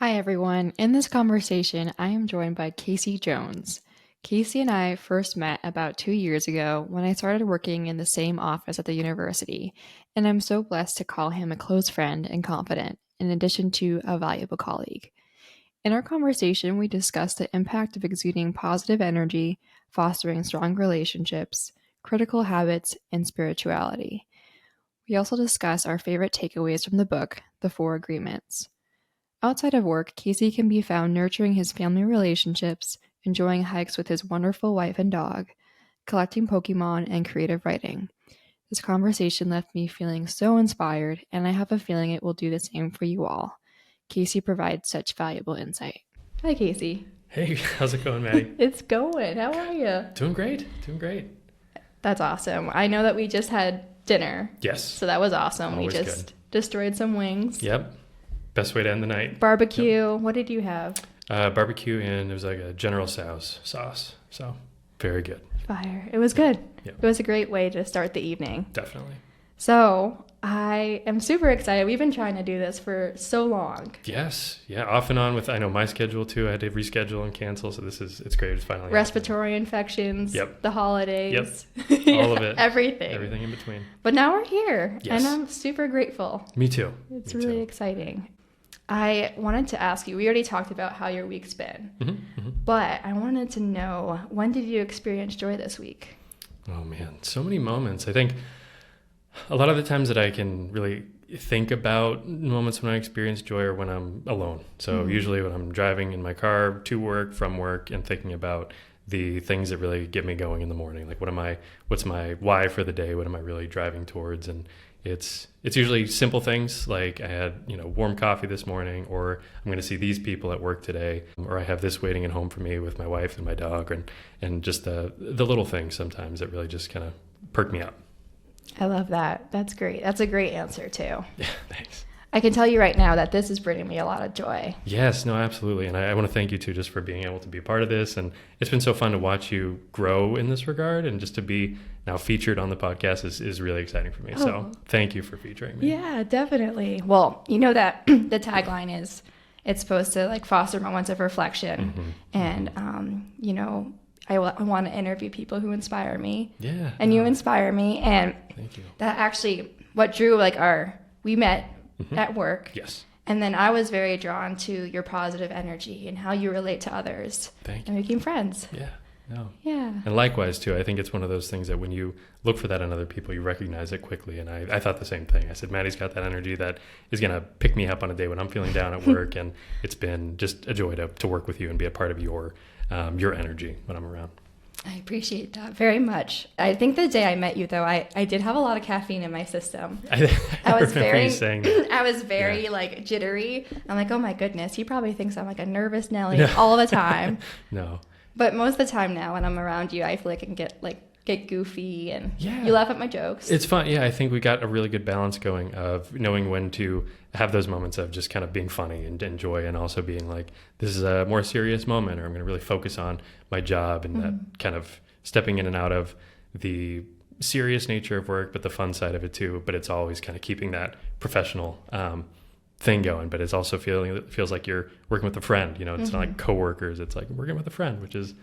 Hi, everyone. In this conversation, I am joined by Cayce Jones. Cayce and I first met about 2 years ago when I started working in the same office at the university, and I'm so blessed to call him a close friend and confidant, in addition to a valuable colleague. In our conversation, we discussed the impact of exuding positive energy, fostering strong relationships, critical habits, and spirituality. We also discuss our favorite takeaways from the book, The Four Agreements. Outside of work, Cayce can be found nurturing his family relationships, enjoying hikes with his wonderful wife and dog, collecting Pokemon, and creative writing. This conversation left me feeling so inspired, and I have a feeling it will do the same for you all. Cayce provides such valuable insight. Hi, Cayce. Hey, how's it going, Maddie? It's going. How are you? Doing great. That's awesome. I know that we just had dinner. Yes. So that was awesome. Always we just good. destroyed some wings. Yep. Best way to end the night. Barbecue. Yep. What did you have? Barbecue, and it was like a General Tso's sauce. So very good. Fire. It was good. Yep. It was a great way to start the evening. Definitely. So I am super excited. We've been trying to do this for so long. Yes. Yeah. Off and on with, I know my schedule too. I had to reschedule and cancel. So it's great. It's finally respiratory infections. Yep. The holidays. Yep. All of it. Everything. Everything in between. But now we're here. Yes. And I'm super grateful. Me too. It's really exciting. I wanted to ask you, we already talked about how your week's been, but I wanted to know, when did you experience joy this week? Oh man, so many moments. I think a lot of the times that I can really think about moments when I experience joy are when I'm alone. So usually when I'm driving in my car to work, from work, and thinking about the things that really get me going in the morning. Like what's my why for the day? What am I really driving towards? And it's usually simple things like I had, warm coffee this morning, or I'm going to see these people at work today, or I have this waiting at home for me with my wife and my dog, and just the little things sometimes that really just kind of perk me up. I love that. That's great. That's a great answer too. Yeah, thanks. I can tell you right now that this is bringing me a lot of joy. Yes, no, absolutely. And I want to thank you too, just for being able to be a part of this. And it's been so fun to watch you grow in this regard, and just to be now featured on the podcast is really exciting for me. Oh. So thank you for featuring me. Yeah, definitely. Well, you know that the tagline is, it's supposed to foster moments of reflection. And, I want to interview people who inspire me. Yeah. And you inspire me. And thank you. That actually, what drew we met at work. Yes. And then I was very drawn to your positive energy and how you relate to others. Thank you. And became friends. Yeah. No. Yeah. And likewise too, I think it's one of those things that when you look for that in other people, you recognize it quickly. And I thought the same thing. I said, Maddie's got that energy that is going to pick me up on a day when I'm feeling down at work. And it's been just a joy to work with you and be a part of your energy when I'm around. I appreciate that very much. I think the day I met you, though, I did have a lot of caffeine in my system. I was very jittery. I'm like, oh my goodness, he probably thinks I'm like a nervous Nelly all the time. No. But most of the time now when I'm around you, I feel like I can get goofy, and you laugh at my jokes. It's fun. Yeah, I think we got a really good balance going of knowing when to have those moments of just kind of being funny and joy, and also being like, this is a more serious moment, or I'm going to really focus on my job, and that kind of stepping in and out of the serious nature of work, but the fun side of it too. But it's always kind of keeping that professional thing going, but it's also feels like you're working with a friend. It's not like coworkers. It's like working with a friend, which is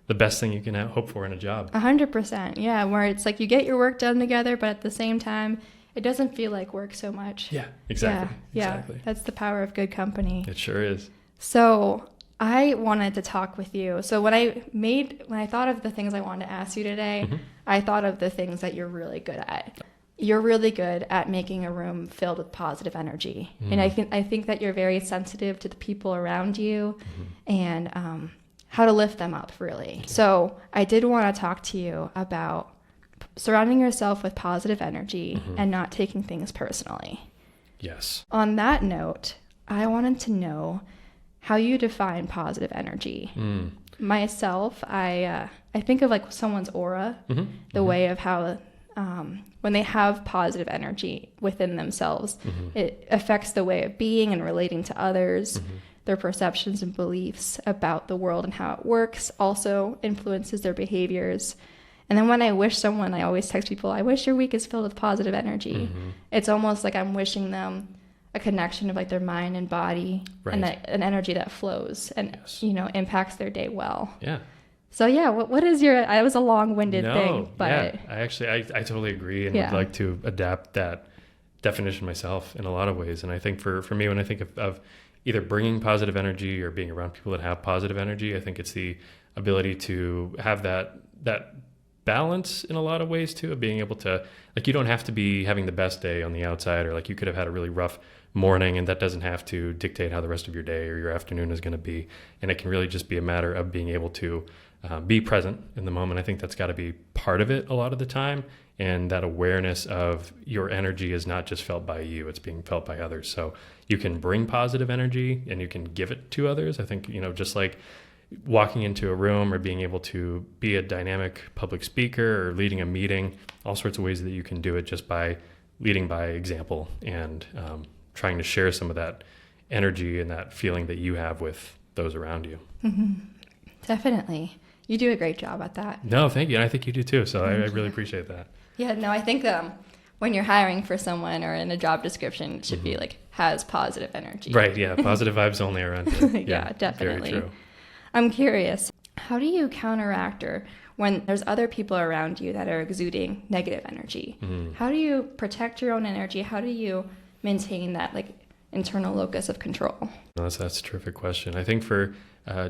the best thing you can hope for in a job. 100%. Yeah. Where it's like you get your work done together, but at the same time, it doesn't feel like work so much. Yeah, exactly. Yeah. Exactly. That's the power of good company. It sure is. So I wanted to talk with you. So when I thought of the things I wanted to ask you today, I thought of the things that you're really good at. You're really good at making a room filled with positive energy. And I think that you're very sensitive to the people around you, and how to lift them up, really. Okay. So I did want to talk to you about surrounding yourself with positive energy and not taking things personally. Yes. On that note, I wanted to know how you define positive energy. Myself, I think of someone's aura, the way of how when they have positive energy within themselves, it affects the way of being and relating to others. Their perceptions and beliefs about the world and how it works also influences their behaviors. And then when I wish someone, I always text people, I wish your week is filled with positive energy. It's almost like I'm wishing them a connection of like their mind and body, Right. and that an energy that flows and, Yes. you know, impacts their day well. Yeah. So yeah, what is your, I was a long-winded No, thing, but yeah, I totally agree, and Yeah. would like to adapt that definition myself in a lot of ways. And I think for me, when I think of either bringing positive energy or being around people that have positive energy, I think it's the ability to have that balance in a lot of ways too, of being able to, like, you don't have to be having the best day on the outside, or like you could have had a really rough morning, and that doesn't have to dictate how the rest of your day or your afternoon is going to be. And it can really just be a matter of being able to be present in the moment. I think that's got to be part of it a lot of the time. And that awareness of your energy is not just felt by you, it's being felt by others. So you can bring positive energy and you can give it to others. I think, you know, just like walking into a room or being able to be a dynamic public speaker or leading a meeting, all sorts of ways that you can do it just by leading by example and trying to share some of that energy and that feeling that you have with those around you. definitely. You do a great job at that. No, thank you. And I think you do too. So I really appreciate that. Yeah, no, I think when you're hiring for someone or in a job description, it should be like, has positive energy. Right. Yeah. Positive vibes only around here. Yeah, definitely. Very true. I'm curious, how do you counteract, or when there's other people around you that are exuding negative energy, how do you protect your own energy? How do you maintain that like internal locus of control? No, that's a terrific question. I think for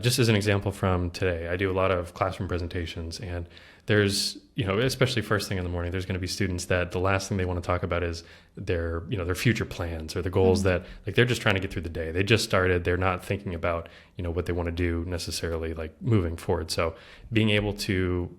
just as an example from today, I do a lot of classroom presentations, and there's, you know, especially first thing in the morning, there's going to be students that the last thing they want to talk about is their, you know, their future plans or the goals that, like, they're just trying to get through the day. They just started. They're not thinking about, you know, what they want to do necessarily, like moving forward. So being able to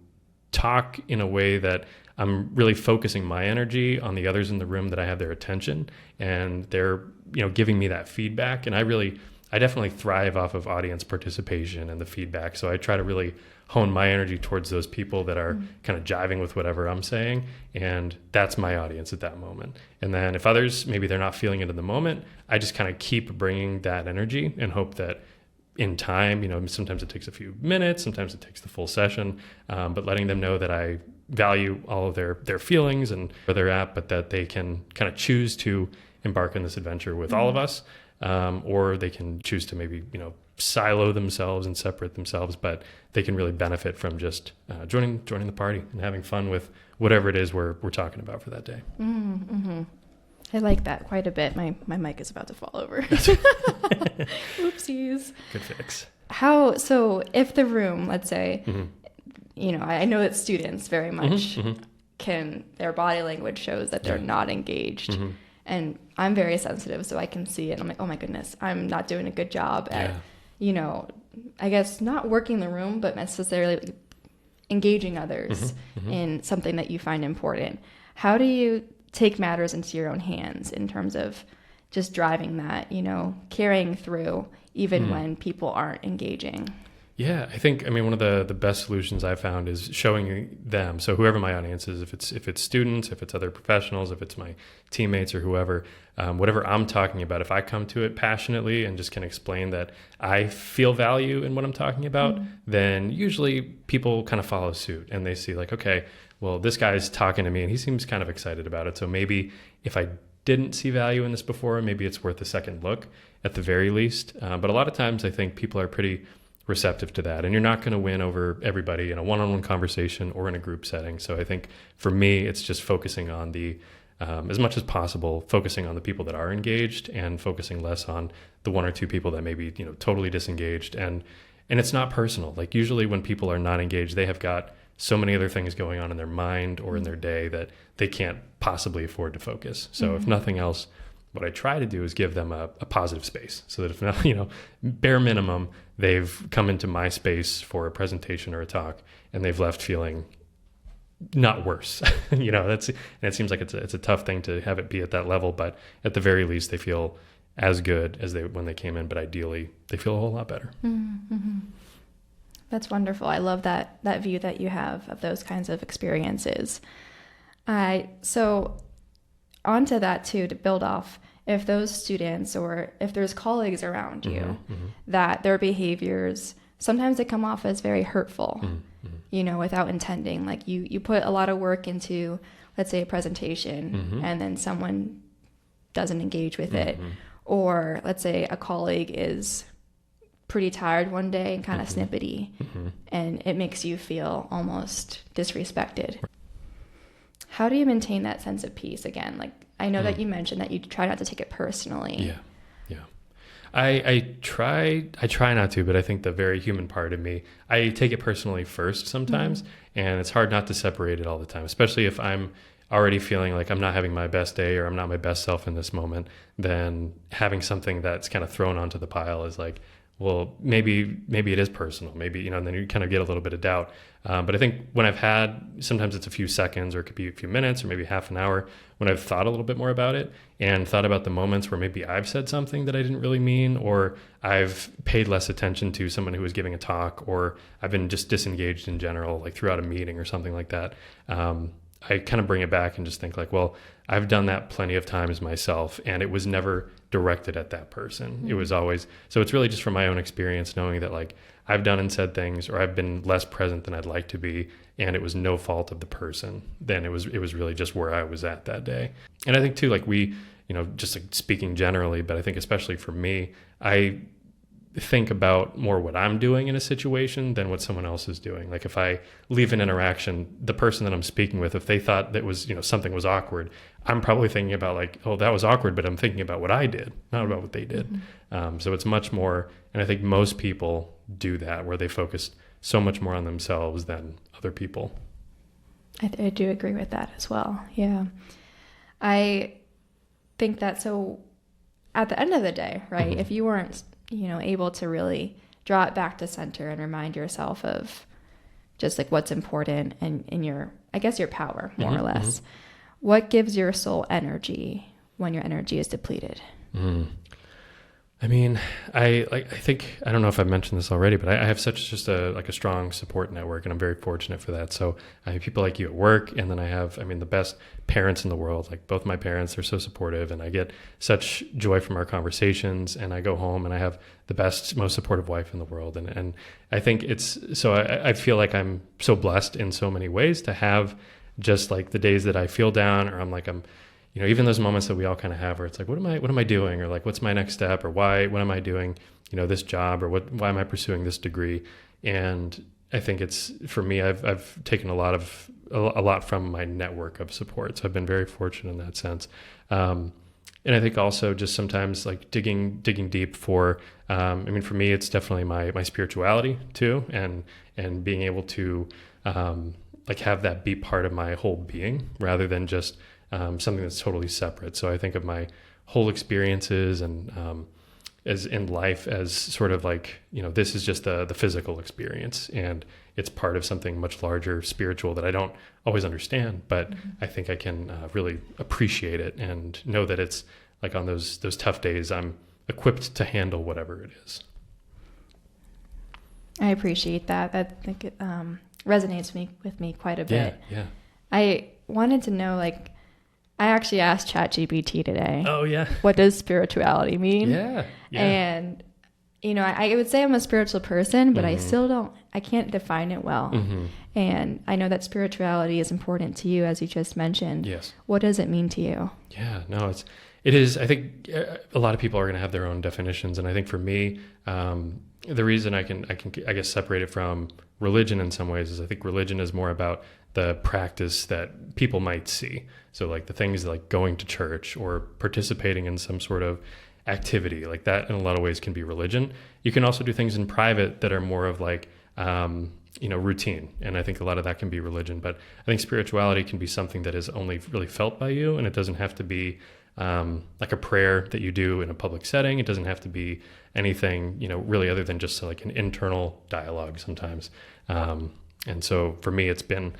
talk in a way that I'm really focusing my energy on the others in the room, that I have their attention and they're, you know, giving me that feedback. And I definitely thrive off of audience participation and the feedback. So I try to really hone my energy towards those people that are kind of jiving with whatever I'm saying. And that's my audience at that moment. And then if others, maybe they're not feeling it in the moment, I just kind of keep bringing that energy and hope that in time, you know, sometimes it takes a few minutes, sometimes it takes the full session, but letting them know that I value all of their feelings and where they're at, but that they can kind of choose to embark on this adventure with all of us. Or they can choose to maybe, you know, silo themselves and separate themselves, but they can really benefit from just joining the party and having fun with whatever it is we're talking about for that day. I like that quite a bit. My mic is about to fall over. Oopsies. Good fix. So if the room, let's say, you know, I know that students very much their body language shows that they're not engaged. And I'm very sensitive, so I can see it. I'm like, oh my goodness, I'm not doing a good job at, you know, I guess not working the room, but necessarily like engaging others in something that you find important. How do you take matters into your own hands in terms of just driving that, you know, carrying through even when people aren't engaging? Yeah, I think, I mean, one of the best solutions I've found is showing them. So whoever my audience is, if it's students, if it's other professionals, if it's my teammates or whoever, whatever I'm talking about, if I come to it passionately and just can explain that I feel value in what I'm talking about, then usually people kind of follow suit and they see like, okay, well, this guy's talking to me and he seems kind of excited about it. So maybe if I didn't see value in this before, maybe it's worth a second look at the very least. But a lot of times I think people are pretty receptive to that, and you're not going to win over everybody in a one-on-one conversation or in a group setting. So I think for me, it's just focusing on the, as much as possible, focusing on the people that are engaged and focusing less on the one or two people that may be, you know, totally disengaged. And it's not personal. Like usually when people are not engaged, they have got so many other things going on in their mind or in their day that they can't possibly afford to focus. So if nothing else, what I try to do is give them a positive space so that if not, you know, bare minimum, they've come into my space for a presentation or a talk and they've left feeling not worse. You know, and it seems like it's a tough thing to have it be at that level, but at the very least they feel as good as when they came in, but ideally they feel a whole lot better. That's wonderful. I love that view that you have of those kinds of experiences. So onto that too, to build off, if those students or if there's colleagues around you that their behaviors, sometimes they come off as very hurtful, you know, without intending. Like you put a lot of work into, let's say, a presentation and then someone doesn't engage with it. Or let's say a colleague is pretty tired one day and kind of snippety, and it makes you feel almost disrespected. How do you maintain that sense of peace again? Like, I know that you mentioned that you try not to take it personally. Yeah. I try not to, but I think the very human part of me, I take it personally first sometimes, and it's hard not to separate it all the time, especially if I'm already feeling like I'm not having my best day or I'm not my best self in this moment. Then having something that's kind of thrown onto the pile is like, well, maybe it is personal, maybe, and then you kind of get a little bit of doubt. But I think when I've had, sometimes it's a few seconds, or it could be a few minutes, or maybe half an hour, when I've thought a little bit more about it and thought about the moments where maybe I've said something that I didn't really mean, or I've paid less attention to someone who was giving a talk, or I've been just disengaged in general, like throughout a meeting or something like that. I kind of bring it back and just think like, well, I've done that plenty of times myself, and it was never directed at that person. It was always, so it's really just from my own experience, knowing that like I've done and said things, or I've been less present than I'd like to be, and it was no fault of the person. Then it was really just where I was at that day. And I think too, like just like speaking generally, but I think especially for me, I think about more what I'm doing in a situation than what someone else is doing. Like if I leave an interaction, the person that I'm speaking with, if they thought that was, something was awkward, I'm probably thinking about like, oh, that was awkward, but I'm thinking about what I did, not about what they did. So it's much more, and I think most people do that, where they focus so much more on themselves than other people. I do agree with that as well. Yeah. I think that, so at the end of the day, right, if you weren't able to really draw it back to center and remind yourself of just like what's important and in your power, more or less. What gives your soul energy when your energy is depleted? I mean, I think, I don't know if I've mentioned this already, but I have such just a strong support network, and I'm very fortunate for that. So I have people like you at work, and then I have, the best parents in the world. Like both my parents are so supportive, and I get such joy from our conversations, and I go home and I have the best, most supportive wife in the world. And I think I feel like I'm so blessed in so many ways to have just like the days that I feel down, or I'm even those moments that we all kind of have where it's like, what am I doing? Or like, what's my next step? Or what am I doing, this job, or why am I pursuing this degree? And I think it's, for me, I've taken a lot from my network of support. So I've been very fortunate in that sense. And I think also just sometimes like digging deep for, for me, it's definitely my spirituality too. And being able to, have that be part of my whole being rather than just, something that's totally separate. So I think of my whole experiences and as in life as sort of like, this is just the physical experience, and it's part of something much larger, spiritual, that I don't always understand, but I think I can really appreciate it and know that it's like on those tough days, I'm equipped to handle whatever it is. I appreciate that. I think it resonates with me quite a bit. Yeah. I wanted to know, like, I actually asked ChatGPT today. Oh, yeah. What does spirituality mean? Yeah. And, I would say I'm a spiritual person, but I can't define it well. And I know that spirituality is important to you, as you just mentioned. Yes. What does it mean to you? Yeah, no, it is. I think a lot of people are going to have their own definitions. And I think for me, the reason I can, I guess, separate it from religion in some ways is I think religion is more about the practice that people might see. So like the things like going to church or participating in some sort of activity like that, in a lot of ways can be religion. You can also do things in private that are more of like, routine. And I think a lot of that can be religion, but I think spirituality can be something that is only really felt by you. And it doesn't have to be like a prayer that you do in a public setting. It doesn't have to be anything, really other than just like an internal dialogue sometimes. And so for me, it's been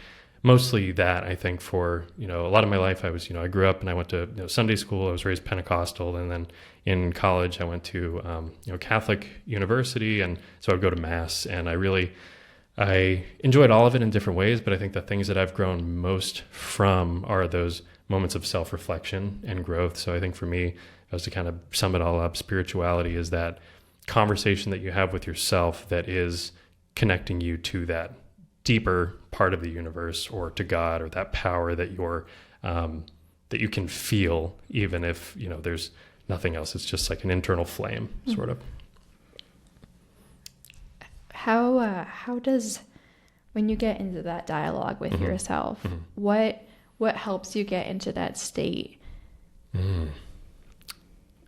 mostly that. I think for, a lot of my life, I grew up and I went to Sunday school. I was raised Pentecostal. And then in college, I went to, Catholic university. And so I'd go to mass, and I enjoyed all of it in different ways. But I think the things that I've grown most from are those moments of self-reflection and growth. So I think for me, as to kind of sum it all up, spirituality is that conversation that you have with yourself that is connecting you to that deeper part of the universe, or to God, or that power that you're that you can feel, even if, there's nothing else. It's just like an internal flame, sort of. How does, when you get into that dialogue with yourself, what helps you get into that state?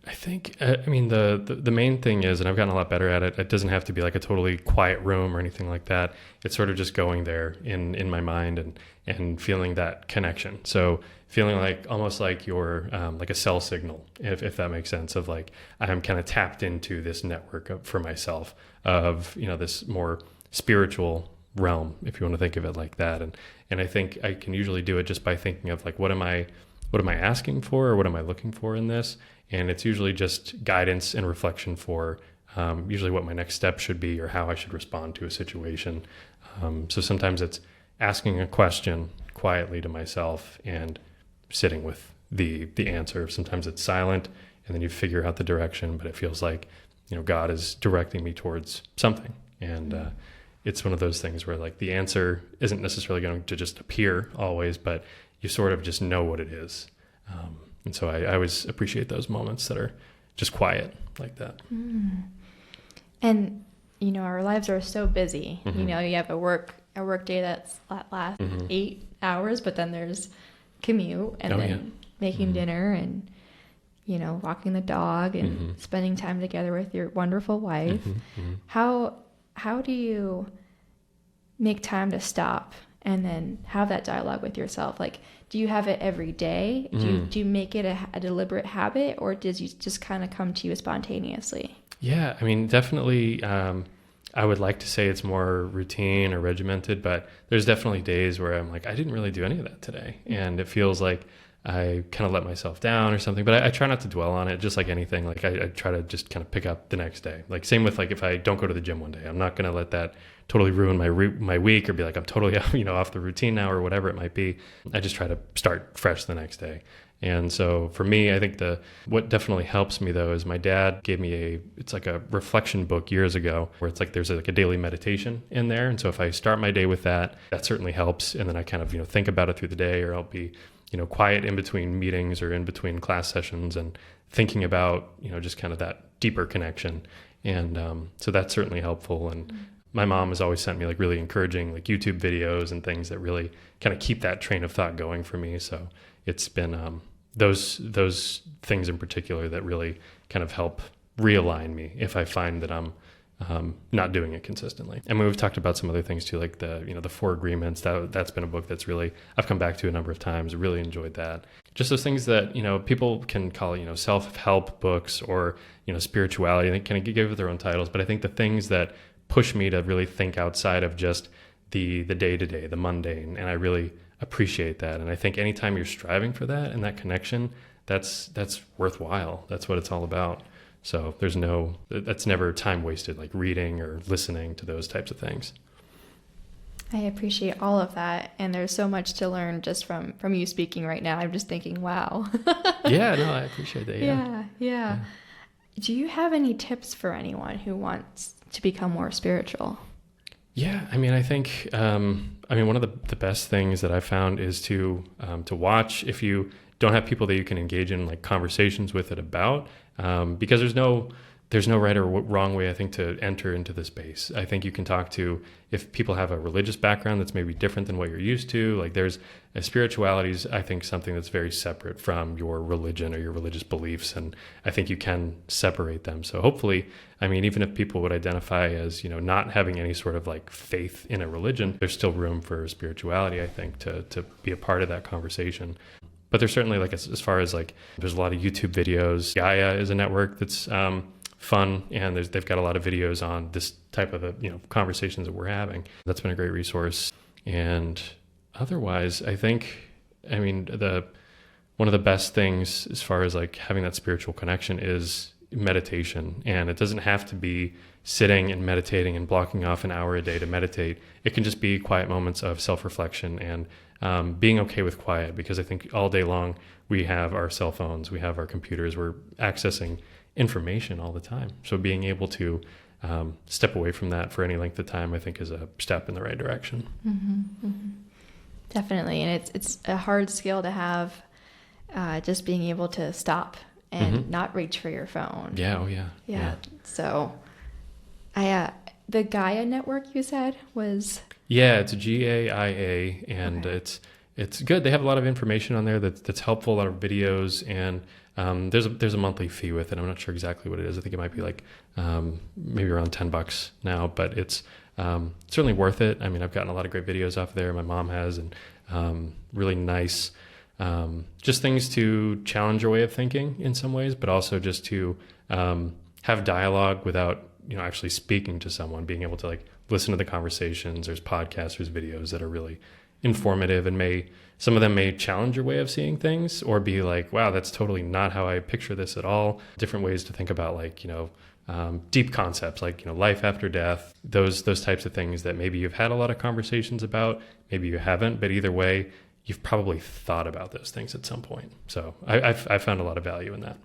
I think, the main thing is, and I've gotten a lot better at it, it doesn't have to be like a totally quiet room or anything like that. It's sort of just going there in my mind and feeling that connection. So feeling like almost like you're like a cell signal, if that makes sense, of like I'm kind of tapped into this network for myself of, this more spiritual realm, if you want to think of it like that. And I think I can usually do it just by thinking of like, what am I asking for, or what am I looking for in this? And it's usually just guidance and reflection for usually what my next step should be, or how I should respond to a situation. So sometimes it's asking a question quietly to myself and sitting with the answer. Sometimes it's silent, and then you figure out the direction, but it feels like, God is directing me towards something. And it's one of those things where like the answer isn't necessarily going to just appear always, but you sort of just know what it is. And so I always appreciate those moments that are just quiet like that. And, our lives are so busy. You have a work day that lasts 8 hours, but then there's commute and making dinner and, walking the dog and spending time together with your wonderful wife. How do you make time to stop and then have that dialogue with yourself? Like, do you have it every day? Do you make it a deliberate habit, or does you just kind of come to you spontaneously? Yeah, definitely. I would like to say it's more routine or regimented, but there's definitely days where I'm like, I didn't really do any of that today. And it feels like I kind of let myself down or something, but I try not to dwell on it, just like anything. Like I try to just kind of pick up the next day. Like same with like if I don't go to the gym one day, I'm not going to let that totally ruin my week, or be like I'm totally off the routine now, or whatever it might be. I just try to start fresh the next day. And so for me, I think what definitely helps me though is my dad gave me it's like a reflection book years ago, where it's like there's like a daily meditation in there. And so if I start my day with that certainly helps. And then I kind of think about it through the day, or I'll be quiet in between meetings or in between class sessions and thinking about just kind of that deeper connection. And so that's certainly helpful. And my mom has always sent me like really encouraging like YouTube videos and things that really kind of keep that train of thought going for me. So it's been those things in particular that really kind of help realign me if I find that I'm not doing it consistently. And we've talked about some other things too, like the 4 agreements. That's been a book that's really I've come back to a number of times. Really enjoyed that. Just those things that people can call self-help books or spirituality. They kind of give it their own titles, but I think the things that push me to really think outside of just the day-to-day, the mundane, and I really appreciate that. And I think anytime you're striving for that and that connection, that's worthwhile. That's what it's all about. So that's never time wasted, like reading or listening to those types of things. I appreciate all of that. And there's so much to learn just from you speaking right now. I'm just thinking, wow. Yeah, no, I appreciate that. Yeah. Do you have any tips for anyone who wants to become more spiritual? Yeah, I think, one of the best things that I found is to watch if you don't have people that you can engage in like conversations with it about, because there's no right or wrong way, I think, to enter into the space. I think you can talk to, if people have a religious background that's maybe different than what you're used to, like there's spirituality is, I think, something that's very separate from your religion or your religious beliefs. And I think you can separate them. So hopefully, even if people would identify as, not having any sort of like faith in a religion, there's still room for spirituality, I think, to be a part of that conversation. But there's certainly like, as far as like, there's a lot of YouTube videos. Gaia is a network that's fun, and they've got a lot of videos on this type of conversations that we're having. That's been a great resource. And otherwise, I think, one of the best things as far as like having that spiritual connection is meditation. And it doesn't have to be sitting and meditating and blocking off an hour a day to meditate. It can just be quiet moments of self-reflection and being okay with quiet, because I think all day long we have our cell phones, we have our computers, we're accessing information all the time. So being able to step away from that for any length of time, I think, is a step in the right direction. Definitely. And it's a hard skill to have just being able to stop and not reach for your phone. Yeah. Oh yeah. Yeah. So the Gaia network you said was... Yeah, it's GAIA, and Okay. it's good. They have a lot of information on there that's helpful, a lot of videos, and there's a monthly fee with it. I'm not sure exactly what it is. I think it might be like maybe around $10 now, but it's certainly worth it. I mean, I've gotten a lot of great videos off there. My mom has, and really nice, just things to challenge your way of thinking in some ways, but also just to have dialogue without actually speaking to someone, being able to like listen to the conversations. There's podcasts, there's videos that are really informative, and some of them may challenge your way of seeing things, or be like, wow, that's totally not how I picture this at all. Different ways to think about like, deep concepts like, life after death, those types of things that maybe you've had a lot of conversations about, maybe you haven't, but either way, you've probably thought about those things at some point. So I've found a lot of value in that.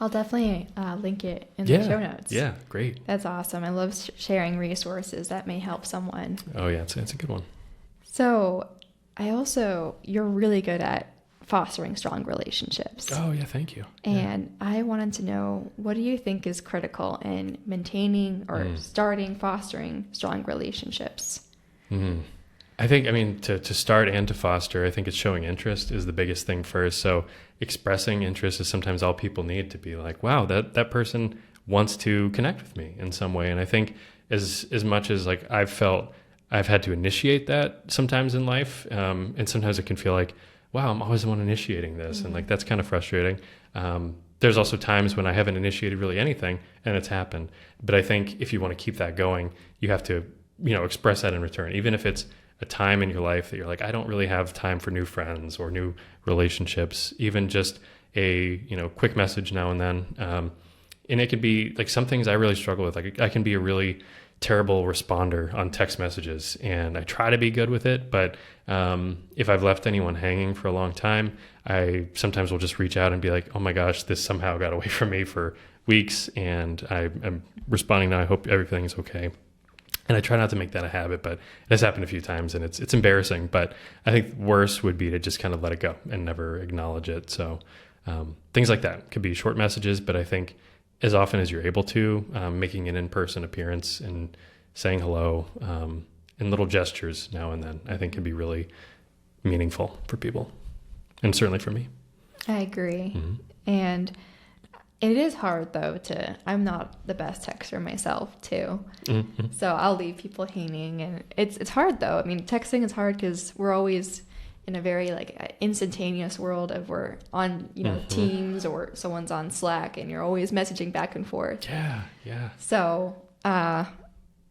I'll definitely link it in the show notes. Yeah, great. That's awesome. I love sharing resources that may help someone. Oh yeah, it's a good one. So you're really good at fostering strong relationships. Oh yeah, thank you. And I wanted to know, what do you think is critical in maintaining or fostering strong relationships? I think, to start and to foster, I think it's showing interest is the biggest thing first. So expressing interest is sometimes all people need to be like, wow, that person wants to connect with me in some way. And I think as much as like I've felt I've had to initiate that sometimes in life, and sometimes it can feel like, wow, I'm always the one initiating this. And like, that's kind of frustrating. There's also times when I haven't initiated really anything and it's happened. But I think if you want to keep that going, you have to, express that in return, even if it's a time in your life that you're like, I don't really have time for new friends or new relationships, even just a, quick message now and then. And it could be like some things I really struggle with. Like I can be a really terrible responder on text messages, and I try to be good with it. But if I've left anyone hanging for a long time, I sometimes will just reach out and be like, oh my gosh, this somehow got away from me for weeks, and I'm responding now. I hope everything's okay. And I try not to make that a habit, but it has happened a few times, and it's embarrassing. But I think worse would be to just kind of let it go and never acknowledge it. So things like that could be short messages, but I think as often as you're able to, making an in-person appearance and saying hello, and little gestures now and then, I think can be really meaningful for people, and certainly for me. I agree. And it is hard though I'm not the best texter myself too. So I'll leave people hanging, and it's hard though. I mean, texting is hard because we're always in a very like instantaneous world of we're on, Teams, or someone's on Slack, and you're always messaging back and forth. Yeah. So,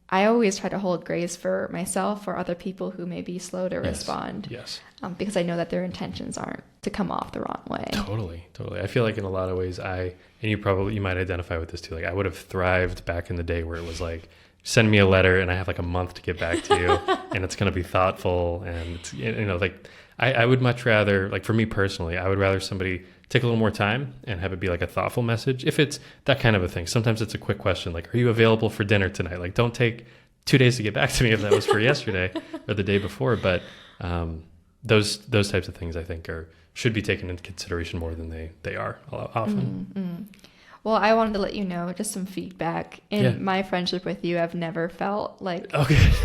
I always try to hold grace for myself or other people who may be slow to respond. Yes. Because I know that their intentions aren't to come off the wrong way. Totally. I feel like in a lot of ways and you might identify with this too. Like I would have thrived back in the day where it was like, send me a letter and I have like a month to get back to you and it's going to be thoughtful. And it's, like I would much rather, like for me personally, I would rather somebody take a little more time and have it be like a thoughtful message. If it's that kind of a thing, sometimes it's a quick question. Like, are you available for dinner tonight? Like, don't take 2 days to get back to me if that was for yesterday or the day before. But, those types of things I think should be taken into consideration more than they are often. Well, I wanted to let you know just some feedback. In my friendship with you, I've never felt like,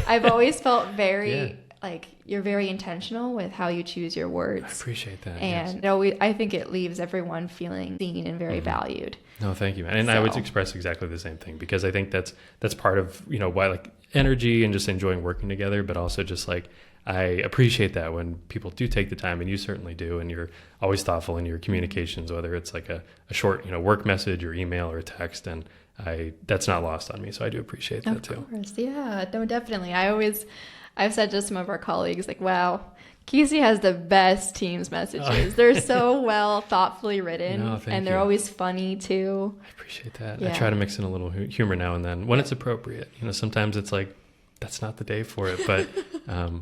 I've always felt very, like you're very intentional with how you choose your words. I appreciate that. And I think it leaves everyone feeling seen and very valued. No, thank you, man. And I would express exactly the same thing, because I think that's part of, why like energy and just enjoying working together, but also just like, I appreciate that when people do take the time, and you certainly do, and you're always thoughtful in your communications, whether it's like a short, work message or email or a text, and that's not lost on me. So I do appreciate that too. Of course. Yeah, no, definitely. I've said to some of our colleagues, like, wow, Cayce has the best Teams messages. They're so well thoughtfully written, and they're always funny too. I appreciate that. Yeah. I try to mix in a little humor now and then when it's appropriate. Sometimes it's like, that's not the day for it, but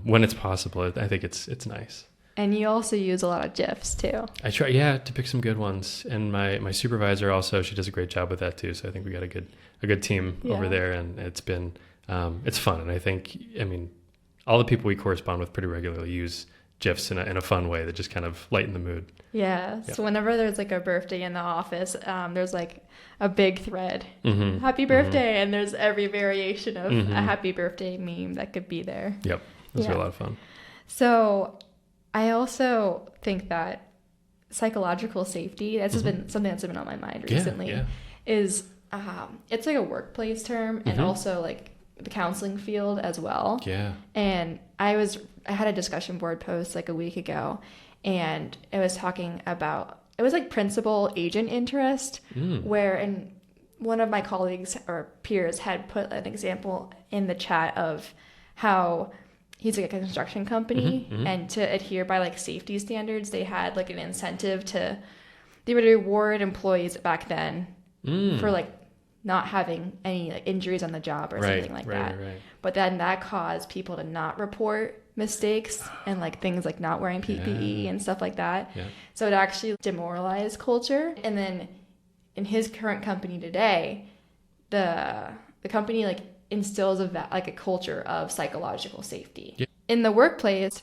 when it's possible, I think it's nice. And you also use a lot of GIFs too. I try, to pick some good ones. And my supervisor also, she does a great job with that too. So I think we got a good team over there, and it's been it's fun. And I think, all the people we correspond with pretty regularly use GIFs in a fun way that just kind of lighten the mood. Yeah. Yeah. So whenever there's like a birthday in the office, there's like a big thread. Mm-hmm. Happy birthday. And there's every variation of Mm-hmm. a happy birthday meme that could be there. Yep. Those are Yeah. a lot of fun. So I also think that psychological safety, that's just been something that's been on my mind recently, Yeah. is it's like a workplace term and Mhm. also like the counseling field as well. Yeah. And I had a discussion board post like a week ago, and it was talking about, it was like principal agent interest, where in one of my colleagues or peers had put an example in the chat of how he's like a construction company, and to adhere by like safety standards, they had like an incentive they would reward employees back then for like not having any like injuries on the job or something like that. Right. But then that caused people to not report mistakes and like things like not wearing PPE and stuff like that. Yeah. So it actually demoralized culture. And then in his current company today, the company like instills like a culture of psychological safety. Yeah. In the workplace,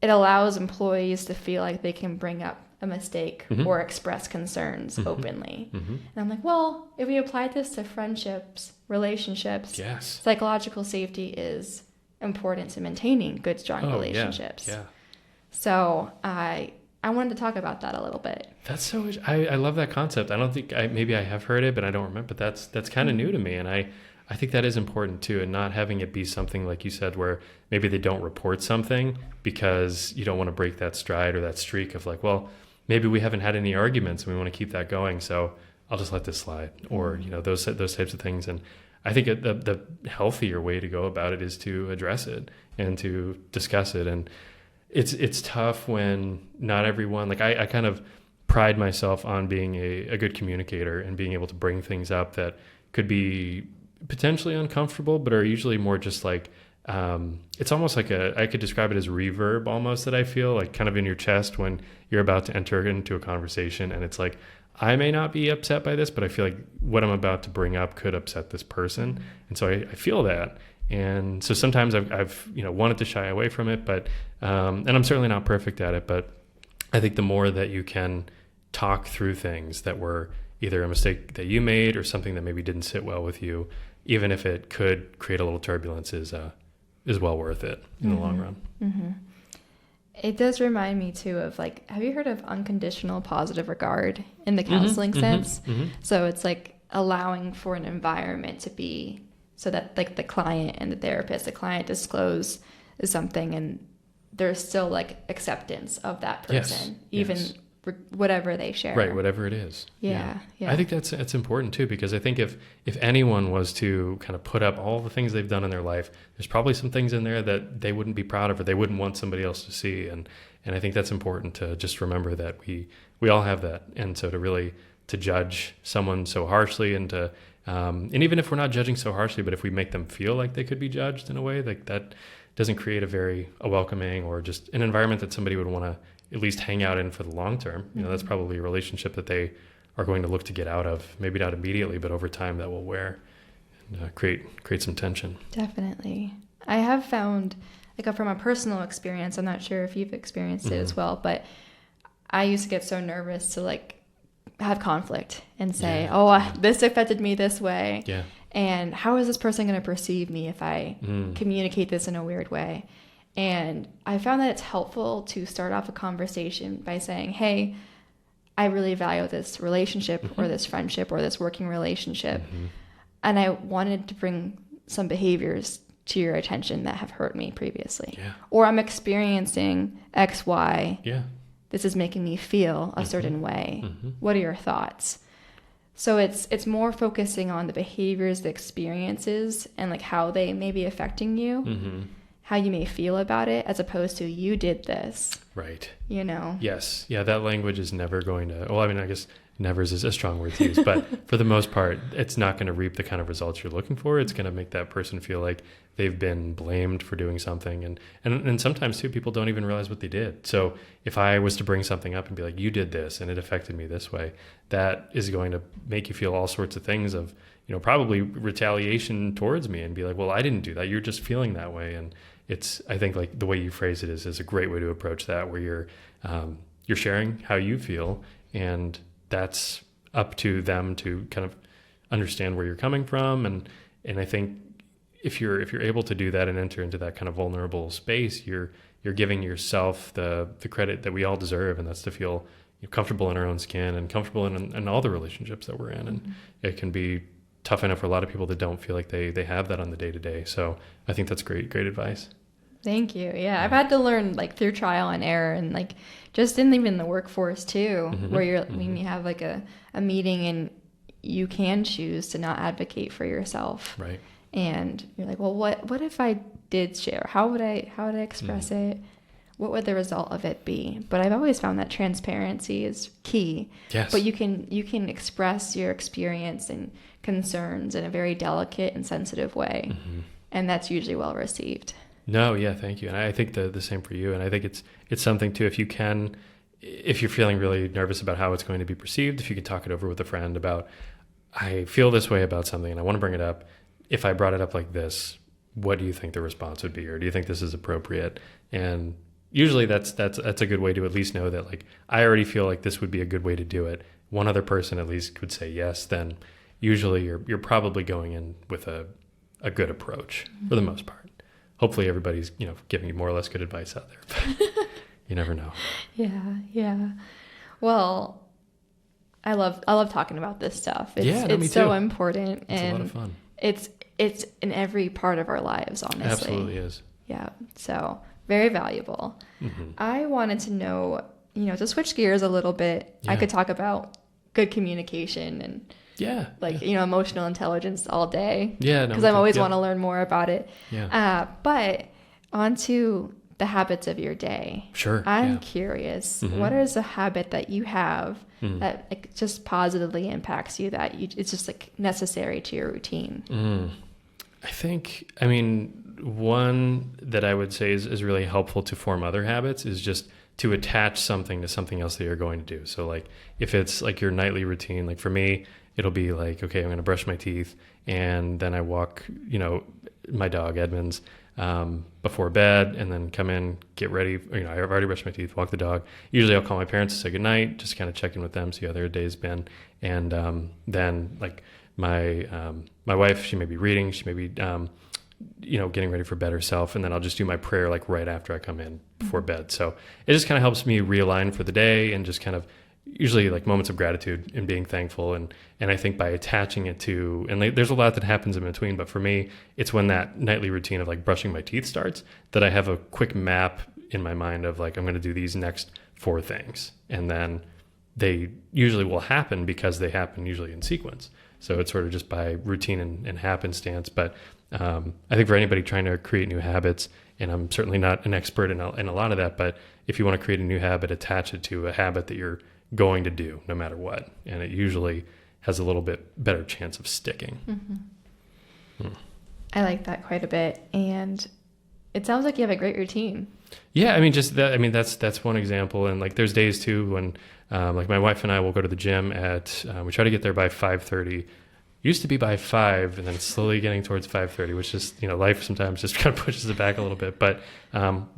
it allows employees to feel like they can bring up a mistake or express concerns openly. And I'm like, well, if we applied this to friendships, relationships, Yes. psychological safety is important to maintaining good, strong relationships. Yeah. So I wanted to talk about that a little bit. That's so. I love that concept. I don't think maybe I have heard it, but I don't remember. But that's kind of new to me, and I think that is important too, and not having it be something like you said, where maybe they don't report something because you don't want to break that stride or that streak of like, well, maybe we haven't had any arguments and we want to keep that going, so I'll just let this slide, or those types of things. And I think the healthier way to go about it is to address it and to discuss it. And it's tough when not everyone, like I kind of pride myself on being a good communicator and being able to bring things up that could be potentially uncomfortable, but are usually more just like, it's almost like I could describe it as reverb almost, that I feel like kind of in your chest when you're about to enter into a conversation. And it's like, I may not be upset by this, but I feel like what I'm about to bring up could upset this person. And so I feel that. And so sometimes I've wanted to shy away from it, but, and I'm certainly not perfect at it, but I think the more that you can talk through things that were either a mistake that you made or something that maybe didn't sit well with you, even if it could create a little turbulence, is well worth it in the long run. Mm-hmm. It does remind me too of like, have you heard of unconditional positive regard in the counseling sense? So it's like allowing for an environment to be so that like the client and the therapist, the client disclose something and there's still like acceptance of that person, even whatever they share. Right, whatever it is. Yeah. I think that's important too, because I think if anyone was to kind of put up all the things they've done in their life, there's probably some things in there that they wouldn't be proud of or they wouldn't want somebody else to see. And I think that's important to just remember that we all have that. And so to judge someone so harshly and to and even if we're not judging so harshly, but if we make them feel like they could be judged in a way, like that doesn't create a welcoming or just an environment that somebody would want to at least hang out in for the long term. That's probably a relationship that they are going to look to get out of, maybe not immediately, but over time that will wear and create some tension. Definitely. I have found, like from a personal experience, I'm not sure if you've experienced it as well, but I used to get so nervous to like have conflict and say, this affected me this way. Yeah. And how is this person going to perceive me if I communicate this in a weird way? And I found that it's helpful to start off a conversation by saying, hey, I really value this relationship or this friendship or this working relationship. And I wanted to bring some behaviors to your attention that have hurt me previously. Yeah. Or I'm experiencing X, Y. Yeah. This is making me feel a certain way. What are your thoughts? So it's more focusing on the behaviors, the experiences, and like how they may be affecting you, how you may feel about it, as opposed to you did this. Right. Yes. Yeah, that language is never going to, well, I mean, I guess never is a strong word to use, but for the most part, it's not going to reap the kind of results you're looking for. It's going to make that person feel like they've been blamed for doing something. And sometimes too, people don't even realize what they did. So if I was to bring something up and be like, you did this and it affected me this way, that is going to make you feel all sorts of things of, probably retaliation towards me and be like, well, I didn't do that. You're just feeling that way. And I think like the way you phrase it is a great way to approach that, where you're sharing how you feel, and that's up to them to kind of understand where you're coming from. And I think if you're able to do that and enter into that kind of vulnerable space, you're giving yourself the credit that we all deserve, and that's to feel comfortable in our own skin and comfortable in all the relationships that we're in. And it can be tough enough for a lot of people that don't feel like they have that on the day to day. So I think that's great advice. Thank you. Yeah, I've had to learn like through trial and error, and like just in even the workforce too, where when you have like a meeting and you can choose to not advocate for yourself. Right. And you're like, well, what if I did share? How would I express it? What would the result of it be? But I've always found that transparency is key. Yes. But you can express your experience and concerns in a very delicate and sensitive way. And that's usually well received. No, yeah, thank you. And I think the same for you. And I think it's something too, if you're feeling really nervous about how it's going to be perceived, if you could talk it over with a friend about, I feel this way about something and I want to bring it up. If I brought it up like this, what do you think the response would be? Or do you think this is appropriate? And usually that's a good way to at least know that, like, I already feel like this would be a good way to do it. One other person at least could say yes, then usually you're probably going in with a good approach for the most part. Hopefully everybody's, giving you more or less good advice out there, but you never know. Yeah. Well, I love talking about this stuff. It's so important, it's and a lot of fun. It's in every part of our lives, honestly. It absolutely is. Yeah. So very valuable. I wanted to know, to switch gears a little bit, I could talk about good communication and emotional intelligence all day. Yeah. Because I always want to learn more about it. Yeah. But onto the habits of your day. Sure. I'm curious, what is a habit that you have that like just positively impacts you, that it's just like necessary to your routine? One that I would say is really helpful to form other habits is just to attach something to something else that you're going to do. So like if it's like your nightly routine, like for me, it'll be like, okay, I'm going to brush my teeth and then I walk, my dog Edmonds before bed, and then come in, get ready. I've already brushed my teeth, walk the dog. Usually I'll call my parents to say goodnight, just kind of check in with them, see how their day's been. And then like my wife, she may be reading, she may be getting ready for bed herself, and then I'll just do my prayer like right after I come in before bed. So it just kind of helps me realign for the day, and just kind of usually like moments of gratitude and being thankful. And I think by attaching it to, and there's a lot that happens in between, but for me, it's when that nightly routine of like brushing my teeth starts, that I have a quick map in my mind of like, I'm going to do these next 4 things. And then they usually will happen because they happen usually in sequence. So it's sort of just by routine and happenstance. But I think for anybody trying to create new habits, and I'm certainly not an expert in a lot of that, but if you want to create a new habit, attach it to a habit that you're going to do no matter what. And it usually has a little bit better chance of sticking. I like that quite a bit. And it sounds like you have a great routine. Yeah. That's one example. And like, there's days too when like my wife and I will go to the gym we try to get there by 5:30. Used to be by 5, and then slowly getting towards 5:30, which is, life sometimes just kind of pushes it back a little bit, but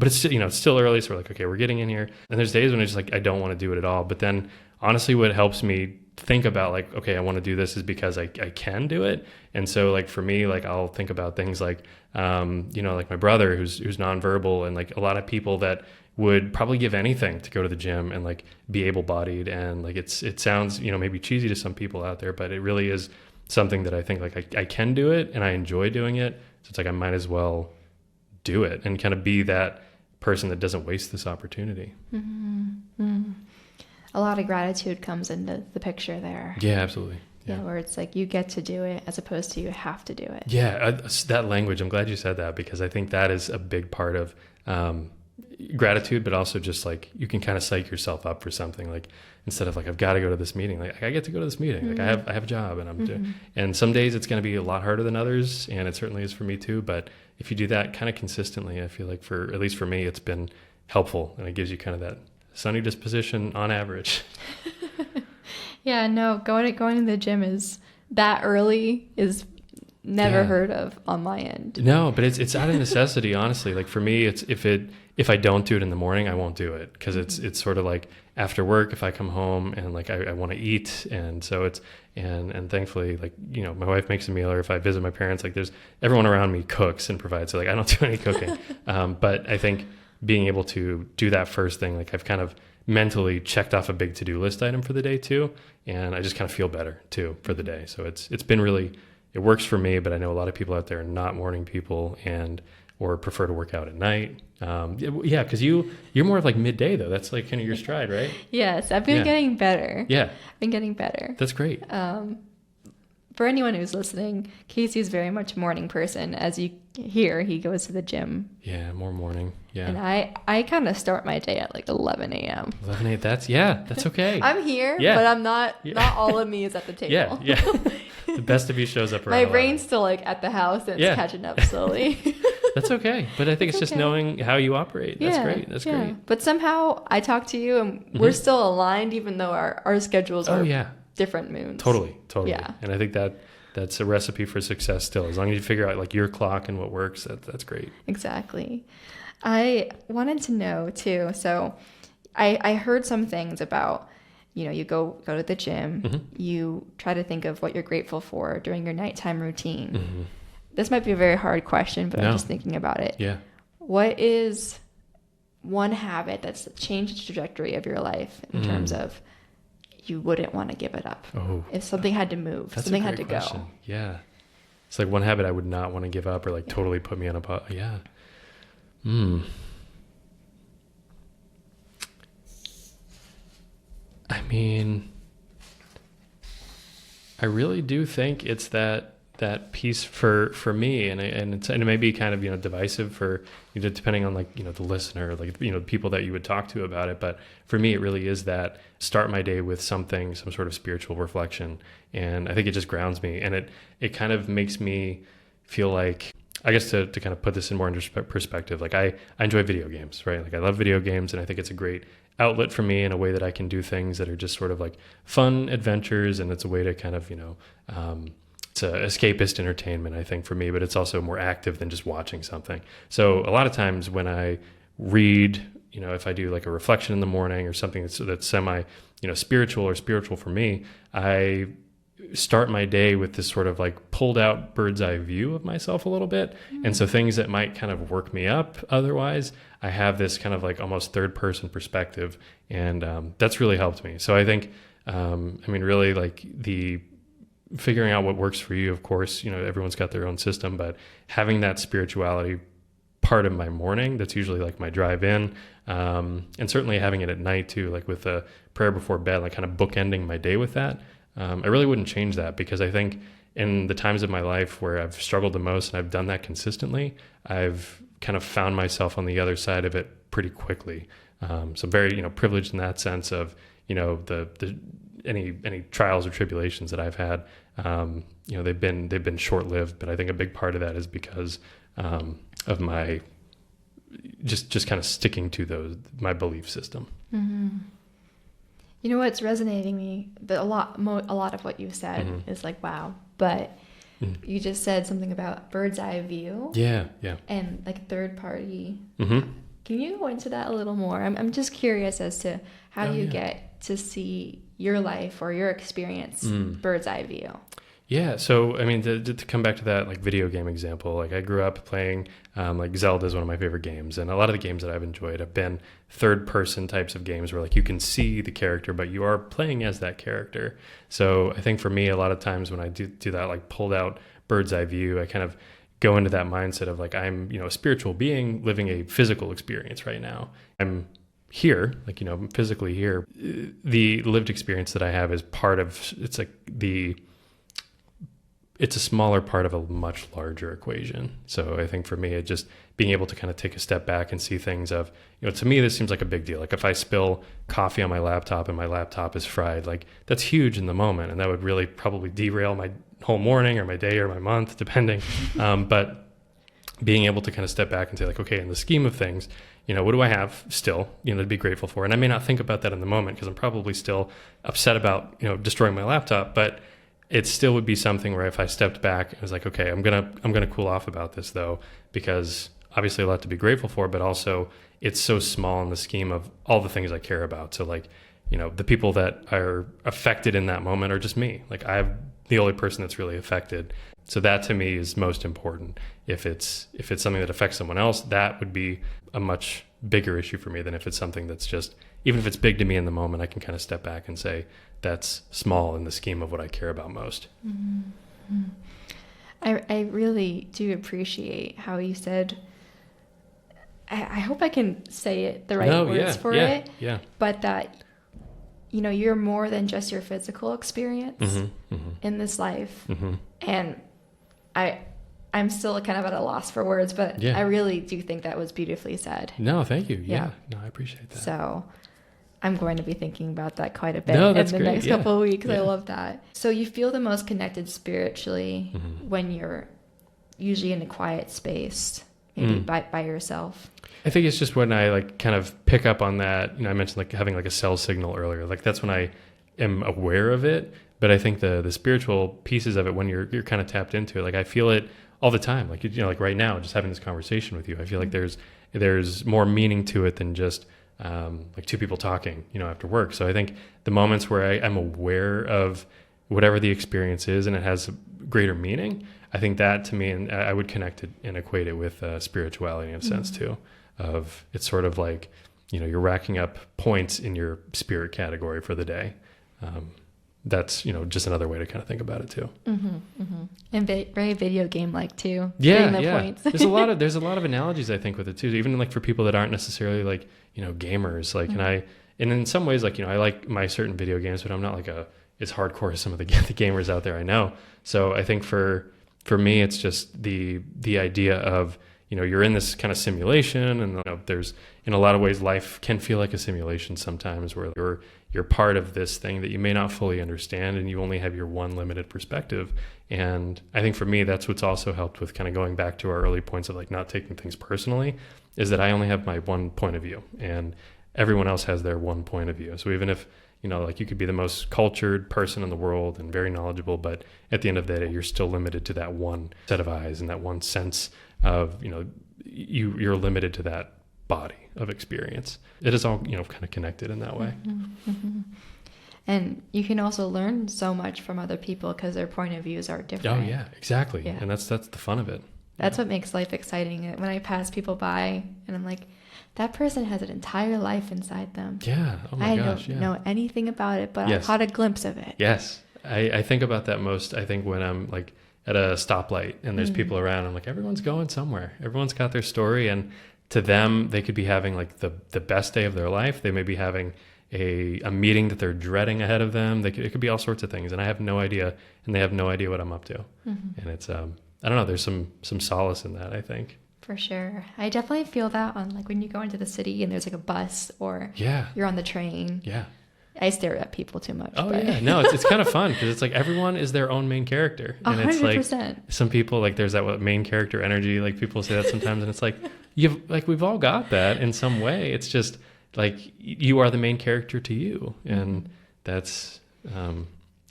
it's still, it's still early. So we're like, okay, we're getting in here. And there's days when it's like, I don't want to do it at all. But then honestly, what helps me think about like, okay, I want to do this is because I can do it. And so like for me, like I'll think about things like, like my brother who's nonverbal, and like a lot of people that would probably give anything to go to the gym and like be able-bodied. And like, it sounds, maybe cheesy to some people out there, but it really is something that I think like I can do it and I enjoy doing it. So it's like, I might as well do it and kind of be that person that doesn't waste this opportunity. A lot of gratitude comes into the picture there. Yeah, absolutely. Yeah, where it's like you get to do it as opposed to you have to do it. Yeah, that language, I'm glad you said that, because I think that is a big part of gratitude, but also just like you can kind of psych yourself up for something. Like instead of like, I've got to go to this meeting, like I get to go to this meeting. Like I have a job, and I'm doing, and some days it's going to be a lot harder than others, and it certainly is for me too. But if you do that kind of consistently, I feel like at least for me, it's been helpful, and it gives you kind of that sunny disposition on average. Yeah, no, going to the gym is that early is never heard of on my end. No, but it's out of necessity, honestly. Like for me, it's if I don't do it in the morning, I won't do it, because it's sort of like after work, if I come home and like I want to eat, and so it's and thankfully, like, you know, my wife makes a meal, or if I visit my parents, like there's everyone around me cooks and provides, so like I don't do any cooking. But I think being able to do that first thing, like I've kind of mentally checked off a big to-do list item for the day too, and I just kind of feel better too for the day. So it's been really, it works for me, but I know a lot of people out there are not morning people or prefer to work out at night. Yeah, because you're more of like midday though. That's like kind of your stride, right? Yes, I've been getting better. Yeah. I've been getting better. That's great. For anyone who's listening, Cayce is very much a morning person. As you hear, he goes to the gym. Yeah, more morning. Yeah. And I kind of start my day at like 11 a.m. 11 a.m. That's okay. I'm here, Yeah. but I'm not all of me is at the table. Yeah. The best of you shows up around My 11. brain's still like at the house and it's catching up slowly. That's okay. But I think it's just knowing how you operate. That's great. That's great. But somehow I talk to you and we're still aligned, even though our schedules are different moons. Totally. Yeah. And I think that's a recipe for success still. As long as you figure out like your clock and what works, that's great. Exactly. I wanted to know too. So I heard some things about, you know, you go to the gym, you try to think of what you're grateful for during your nighttime routine. This might be a very hard question, but I'm just thinking about it. Yeah. What is one habit that's changed the trajectory of your life in terms of you wouldn't want to give it up? Oh, if something had to move, something had to question. go. Yeah. It's like one habit I would not want to give up, or like totally put me on a pot. Yeah. I mean, I really do think it's that piece for me, and it may be kind of, you know, divisive for, you know, depending on like, you know, the listener, like, you know, the people that you would talk to about it. But for me, it really is that start my day with some sort of spiritual reflection, and I think it just grounds me, and it kind of makes me feel like, I guess to kind of put this in more perspective, like I enjoy video games, right? Like I love video games, and I think it's a great outlet for me in a way that I can do things that are just sort of like fun adventures, and it's a way to kind of, you know, it's a escapist entertainment, I think, for me, but it's also more active than just watching something. So a lot of times when I read, you know, if I do like a reflection in the morning or something that's semi, you know, spiritual or spiritual for me, I start my day with this sort of like pulled out bird's eye view of myself a little bit. And so things that might kind of work me up otherwise, I have this kind of like almost third person perspective. And that's really helped me. So I think, I mean, really like figuring out what works for you, of course, you know, everyone's got their own system, but having that spirituality part of my morning, that's usually like my drive in, and certainly having it at night too, like with a prayer before bed, like kind of bookending my day with that. I really wouldn't change that, because I think in the times of my life where I've struggled the most and I've done that consistently, I've kind of found myself on the other side of it pretty quickly. So very, you know, privileged in that sense of, you know, any trials or tribulations that I've had, you know, they've been short-lived, but I think a big part of that is because of my just kind of sticking to my belief system. You know what's resonating me? A lot of what you said is like, wow. But you just said something about bird's eye view. Yeah. And like third party. Can you go into that a little more? I'm just curious as to how you get to see your life or your experience bird's eye view. Yeah, so I mean, to come back to that like video game example, like I grew up playing like Zelda is one of my favorite games, and a lot of the games that I've enjoyed have been third person types of games where like you can see the character, but you are playing as that character. So I think for me, a lot of times when I do that like pulled out bird's eye view, I kind of go into that mindset of like, I'm, you know, a spiritual being living a physical experience right now. I'm here, like, you know, I'm physically here. The lived experience that I have is part of, it's a smaller part of a much larger equation. So I think for me, it just being able to kind of take a step back and see things of, you know, to me, this seems like a big deal. Like if I spill coffee on my laptop and my laptop is fried, like that's huge in the moment. And that would really probably derail my whole morning or my day or my month, depending. But being able to kind of step back and say like, okay, in the scheme of things, you know, what do I have still, you know, to be grateful for? And I may not think about that in the moment because I'm probably still upset about, you know, destroying my laptop, but it still would be something where if I stepped back, I was like, okay, I'm gonna cool off about this though, because obviously a lot to be grateful for, but also it's so small in the scheme of all the things I care about. So like, the people that are affected in that moment are just me. Like I'm the only person that's really affected. So that to me is most important. If it's something that affects someone else, that would be a much bigger issue for me than if it's something that's just, even if it's big to me in the moment, I can kind of step back and say that's small in the scheme of what I care about most. Mm-hmm. I really do appreciate how you said, I hope I can say it the right words for it, but that, you're more than just your physical experience in this life. And I'm still kind of at a loss for words, but I really do think that was beautifully said. No, thank you. Yeah. No, I appreciate that. So I'm going to be thinking about that quite a bit that's in the great. next couple of weeks. I love that. So you feel the most connected spiritually when you're usually in a quiet space, maybe by yourself. I think it's just when I like kind of pick up on that, I mentioned like having like a cell signal earlier, like that's when I am aware of it. But I think the spiritual pieces of it, when you're kind of tapped into it, like I feel it all the time. Like, like right now, just having this conversation with you, I feel like there's more meaning to it than just like two people talking, after work. So I think the moments where I'm aware of whatever the experience is and it has greater meaning, I think that to me, and I would connect it and equate it with spirituality in a sense too, of it's sort of like, you're racking up points in your spirit category for the day. That's, just another way to kind of think about it too. And very video game like too. Points. there's a lot of analogies I think with it too, even like for people that aren't necessarily like, gamers, like, and in some ways, like, I like my certain video games, but I'm not like as hardcore as some of the gamers out there I know. So I think for me, it's just the idea of, you're in this kind of simulation, and there's, in a lot of ways, life can feel like a simulation sometimes, where you're part of this thing that you may not fully understand, and you only have your one limited perspective. And I think for me, that's what's also helped with kind of going back to our early points of like not taking things personally, is that I only have my one point of view, and everyone else has their one point of view. So even if, like you could be the most cultured person in the world and very knowledgeable, but at the end of the day, you're still limited to that one set of eyes and that one sense of, you're limited to that body of experience. It is all, kind of connected in that way. And you can also learn so much from other people because their point of views are different. Oh yeah, exactly. Yeah. And that's the fun of it. That's what makes life exciting. When I pass people by and I'm like, that person has an entire life inside them. Yeah. Oh my gosh. I don't know anything about it, but I caught a glimpse of it. Yes. I think about that most, I think, when I'm like at a stoplight and there's people around. I'm like, everyone's going somewhere. Everyone's got their story. And to them, they could be having like the best day of their life. They may be having a meeting that they're dreading ahead of them. It could be all sorts of things. And I have no idea. And they have no idea what I'm up to. And it's, I don't know, there's some solace in that, I think. For sure. I definitely feel that on like when you go into the city and there's like a bus or you're on the train. Yeah. I stare at people too much. Oh yeah, no, it's kind of fun because it's like everyone is their own main character, and 100%. It's like some people like there's that main character energy, like people say that sometimes, and it's like we've all got that in some way. It's just like you are the main character to you, and that's I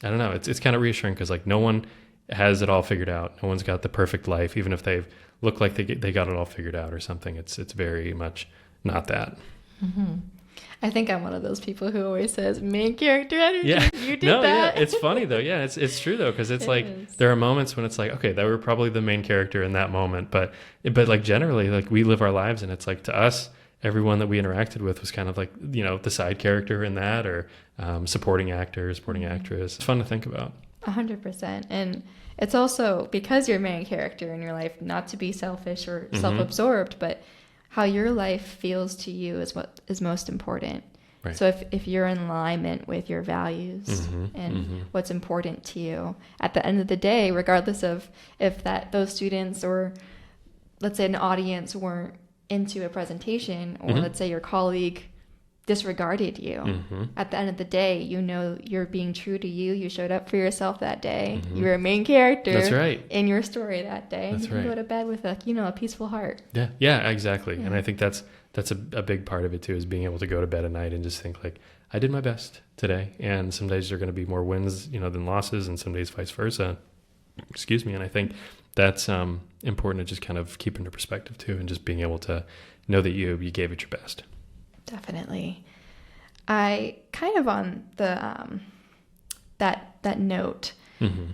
don't know. It's kind of reassuring because like no one has it all figured out. No one's got the perfect life, even if they look like they got it all figured out or something. It's very much not that. I think I'm one of those people who always says main character energy. Yeah. You did that. Yeah. It's funny though. Yeah, it's true though, because it's like there are moments when it's like, okay, that were probably the main character in that moment, but like generally, like we live our lives, and it's like to us, everyone that we interacted with was kind of like the side character in that, or supporting actor, supporting actress. It's fun to think about. 100%, and it's also because you're main character in your life, not to be selfish or self-absorbed, but how your life feels to you is what is most important. Right. So if you're in alignment with your values and what's important to you, at the end of the day, regardless of if those students or let's say an audience weren't into a presentation, or let's say your colleague disregarded you. Mm-hmm. At the end of the day, you know you're being true to you. You showed up for yourself that day. Mm-hmm. You were a main character That's right. in your story that day. That's And you right. go to bed with a peaceful heart. Yeah. Yeah, exactly. Yeah. And I think that's a big part of it too, is being able to go to bed at night and just think like, I did my best today. And some days are going to be more wins, than losses, and some days vice versa. Excuse me. And I think that's important to just kind of keep into perspective too, and just being able to know that you gave it your best. Definitely. I kind of on the that note, Mm-hmm.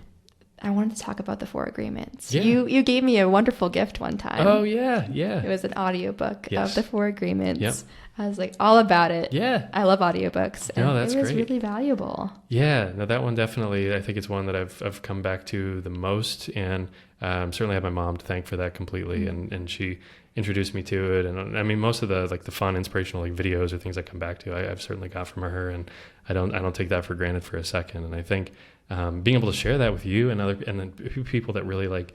I wanted to talk about the 4 agreements. Yeah. You gave me a wonderful gift one time. Oh yeah, yeah. It was an audiobook Yes. of the 4 agreements. Yep. I was like all about it. Yeah. I love audiobooks. And No, that's it was great. really valuable. Yeah, no, that one definitely, I think it's one that I've come back to the most, and certainly have my mom to thank for that completely. Mm-hmm. And she introduced me to it. And I mean, most of the fun, inspirational videos or things I come back to, I've certainly got from her, and I don't take that for granted for a second. And I think being able to share that with you and then people that really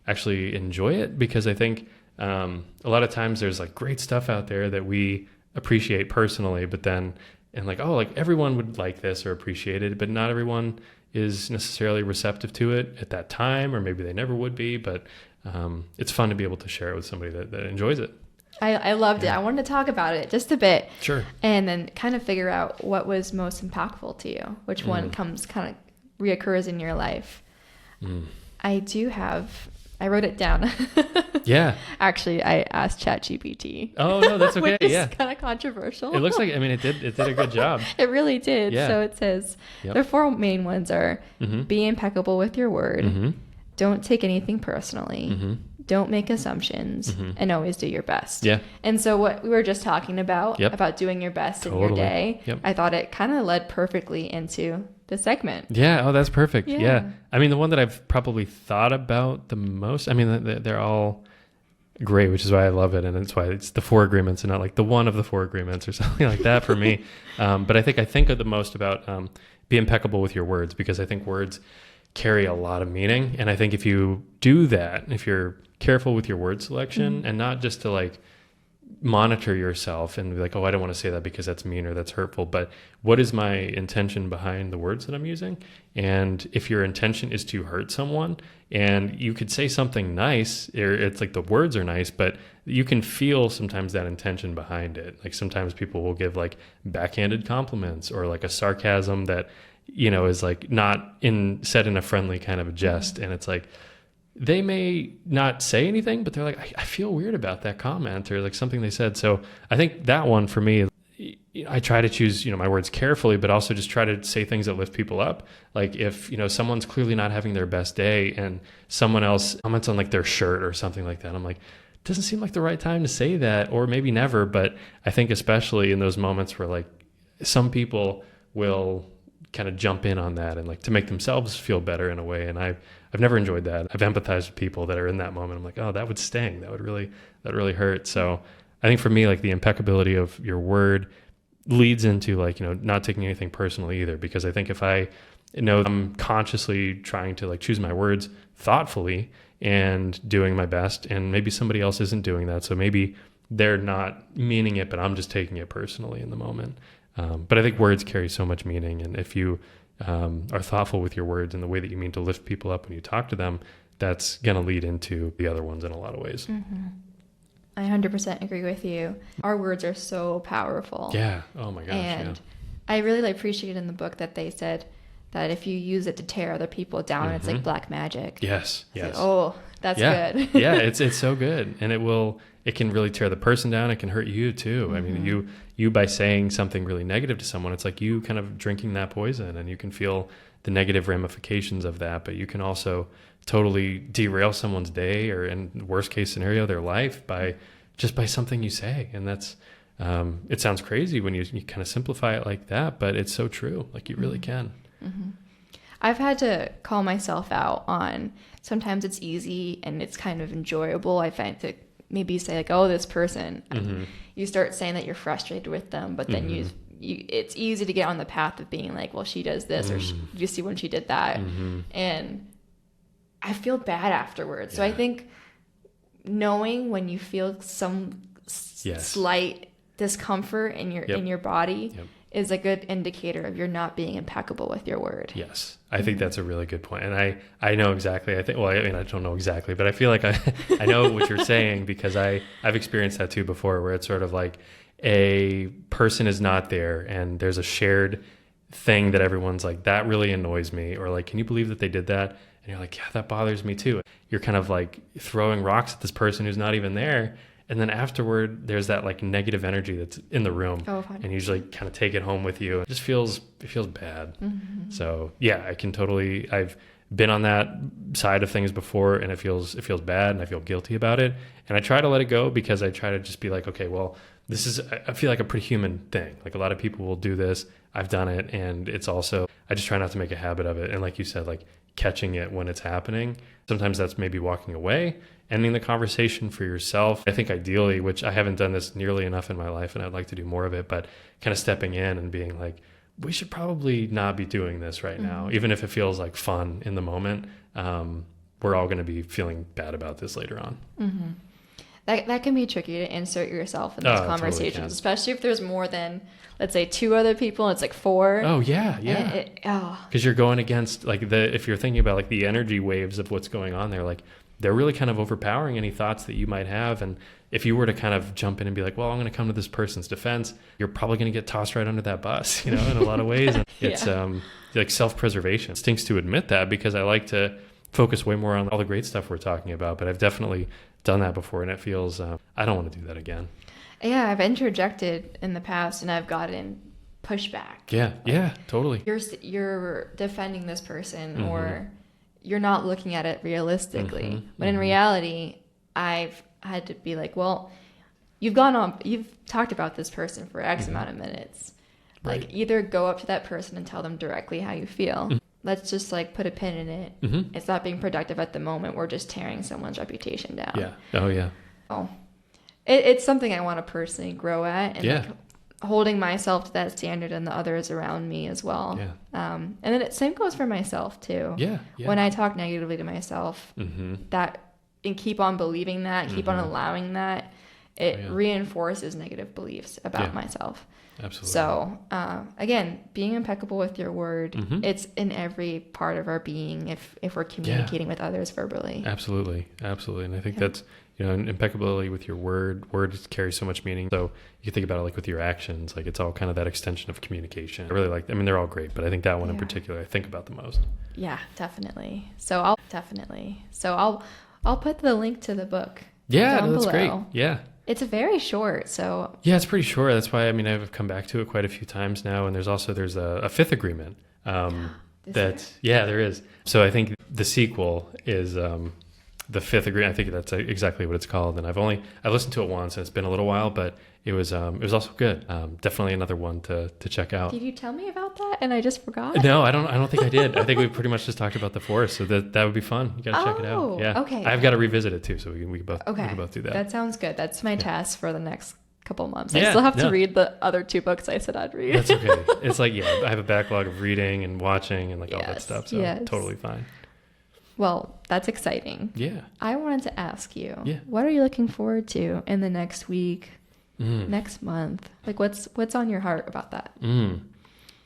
actually enjoy it, because I think a lot of times there's great stuff out there that we appreciate personally, but then everyone would like this or appreciate it, but not everyone is necessarily receptive to it at that time, or maybe they never would be. But it's fun to be able to share it with somebody that enjoys it. I loved it. I wanted to talk about it just a bit. Sure. And then kind of figure out what was most impactful to you, which one kind of reoccurs in your life. I wrote it down. Yeah. Actually, I asked ChatGPT. Oh no, that's okay. Which is Yeah. kind of controversial. It looks like, it did a good job. It really did. Yeah. So it says Yep. the 4 main ones are be impeccable with your word, Mm-hmm. don't take anything personally, Mm-hmm. don't make assumptions, and always do your best. Yeah. And so what we were just talking about, Yep. about doing your best in your Totally. day, Yep. I thought it kind of led perfectly into the segment. Yeah. Oh, that's perfect. Yeah. Yeah. I mean, the one that I've probably thought about the most, they're all great, which is why I love it. And it's why it's the 4 agreements and not the one of the 4 agreements or something like that for me. But I think of the most about be impeccable with your words, because I think words carry a lot of meaning. And I think if you do that, if you're careful with your word selection and not just to monitor yourself and be like, oh, I don't want to say that because that's mean or that's hurtful, but what is my intention behind the words that I'm using? And if your intention is to hurt someone, and you could say something nice, or it's the words are nice, but you can feel sometimes that intention behind it. Sometimes people will give backhanded compliments, or a sarcasm that, is not said in a friendly kind of a jest. And it's they may not say anything, but they're I feel weird about that comment, or something they said. So I think that one for me, I try to choose, my words carefully, but also just try to say things that lift people up. If, someone's clearly not having their best day and someone else comments on their shirt or something like that, I'm doesn't seem like the right time to say that, or maybe never. But I think especially in those moments where some people will kind of jump in on that and to make themselves feel better in a way. And I've never enjoyed that. I've empathized with people that are in that moment. I'm oh, that would sting. That would really hurt. So I think for me, the impeccability of your word leads into not taking anything personally either. Because I think if I know I'm consciously trying to choose my words thoughtfully and doing my best, and maybe somebody else isn't doing that. So maybe they're not meaning it, but I'm just taking it personally in the moment. But I think words carry so much meaning. And if you are thoughtful with your words and the way that you mean to lift people up when you talk to them, that's going to lead into the other ones in a lot of ways. Mm-hmm. I 100% agree with you. Our words are so powerful. Yeah. Oh my gosh. And I really appreciated in the book that they said that if you use it to tear other people down, it's like black magic. Yes. Yes. Oh, that's good. Yeah. It's so good. And it can really tear the person down. It can hurt you too. I mean, you by saying something really negative to someone, it's you kind of drinking that poison, and you can feel the negative ramifications of that. But you can also totally derail someone's day, or in worst case scenario, their life by something you say. And that's, it sounds crazy when you kind of simplify it like that, but it's so true. You really can. Mm-hmm. I've had to call myself out on, sometimes it's easy and it's kind of enjoyable, I find, to maybe say oh, this person, you start saying that you're frustrated with them, but then you it's easy to get on the path of being well, she does this, or you see when she did that, and I feel bad afterwards. So I think knowing when you feel some slight discomfort in your body is a good indicator of you're not being impeccable with your word. Yes. I think that's a really good point. And I know exactly, I don't know exactly, but I feel like I know what you're saying, because I've experienced that too before, where it's sort of like a person is not there and there's a shared thing that everyone's like, that really annoys me, or like, can you believe that they did that? And you're like, yeah, that bothers me too. You're kind of like throwing rocks at this person who's not even there. And then afterward, there's that like negative energy that's in the room, and you usually kind of take it home with you. It just feels bad. Mm-hmm. So yeah, I've been on that side of things before, and it feels bad, and I feel guilty about it. And I try to let it go, because I try to just be like, okay, well, I feel like a pretty human thing. Like a lot of people will do this. I've done it. And it's also, I just try not to make a habit of it. And like you said, like catching it when it's happening. Sometimes that's maybe walking away, ending the conversation for yourself. I think ideally, which I haven't done this nearly enough in my life, and I'd like to do more of it, but kind of stepping in and being like, we should probably not be doing this right now, even if it feels like fun in the moment. We're all going to be feeling bad about this later on. Mm-hmm. That can be tricky to insert yourself in those conversations, totally, especially if there's more than, let's say, 2 other people, and it's like 4. Oh yeah. Because you're going against like if you're thinking about like the energy waves of what's going on there, like they're really kind of overpowering any thoughts that you might have. And if you were to kind of jump in and be like, well, I'm going to come to this person's defense, you're probably going to get tossed right under that bus, in a lot of ways. And it's like self-preservation. It stinks to admit that, because I like to focus way more on all the great stuff we're talking about, but I've definitely done that before, and it feels, I don't want to do that again. Yeah, I've interjected in the past, and I've gotten pushback. Yeah, totally. You're defending this person, or you're not looking at it realistically. But in reality, I've had to be like, well, you've talked about this person for X amount of minutes. Like, Right. Either go up to that person and tell them directly how you feel. Let's just like put a pin in it. It's not being productive at the moment. We're just tearing someone's reputation down. Yeah. Oh yeah. Oh, it's something I want to personally grow at, and like holding myself to that standard, and the others around me as well. Yeah. And then the same goes for myself too. Yeah. When I talk negatively to myself, and keep on believing that, keep on allowing that, it reinforces negative beliefs about myself. Absolutely. So again, being impeccable with your word, it's in every part of our being if we're communicating with others verbally. Absolutely. And I think that's, impeccability with your words carry so much meaning. So you can think about it like with your actions, like it's all kind of that extension of communication. They're all great, but I think that one in particular, I think about the most. Yeah, definitely. So I'll put the link to the book. Yeah, down that's below. great. Yeah. It's very short, so... Yeah, it's pretty short. That's why, I've come back to it quite a few times now. And there's a fifth agreement. There is. So I think the sequel is the fifth agreement. I think that's exactly what it's called. And I listened to it once, and it's been a little while, but it was also good. Definitely another one to check out. Did you tell me about that and I just forgot? No, I don't think I did. I think we pretty much just talked about the forest, so that would be fun. You got to check it out. Yeah. Okay. I've got to revisit it too, so we can both do that. That sounds good. That's my task for the next couple months. I still have to read the other 2 books I said I'd read. That's okay. It's like, I have a backlog of reading and watching and all that stuff, so totally fine. Well, that's exciting. Yeah. I wanted to ask you, what are you looking forward to in the next week, next month? Like what's on your heart about that?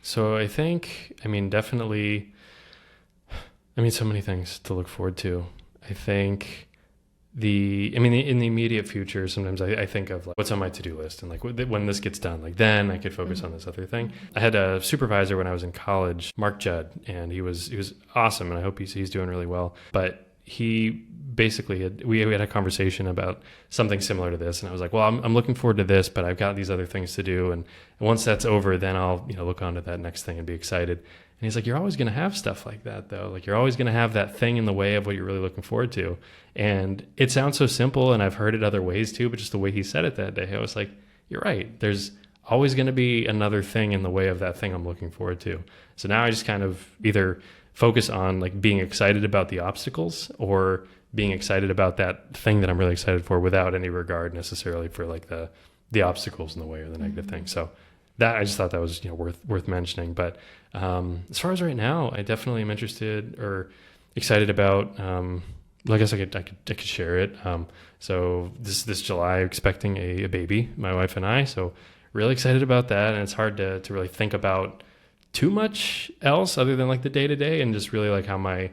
So I think, definitely, so many things to look forward to. I think in the immediate future, sometimes I think of like what's on my to-do list, and like when this gets done, like then I could focus on this other thing. I had a supervisor when I was in college, Mark Judd, and he was awesome, and I hope he's doing really well. But he basically we had a conversation about something similar to this, and I was like, well, I'm looking forward to this, but I've got these other things to do, and once that's over, then I'll look on to that next thing and be excited. And he's like, you're always going to have stuff like that, though. Like, you're always going to have that thing in the way of what you're really looking forward to. And it sounds so simple, and I've heard it other ways too, but just the way he said it that day, I was like, you're right. There's always going to be another thing in the way of that thing I'm looking forward to. So now I just kind of either focus on like being excited about the obstacles, or being excited about that thing that I'm really excited for without any regard necessarily for like the obstacles in the way or the negative thing. So that, I just thought that was worth mentioning. But as far as right now, I definitely am interested or excited about Well, I guess I could share it. So this July, expecting a baby, my wife and I. So really excited about that, and it's hard to really think about too much else other than like the day to day, and just really like how my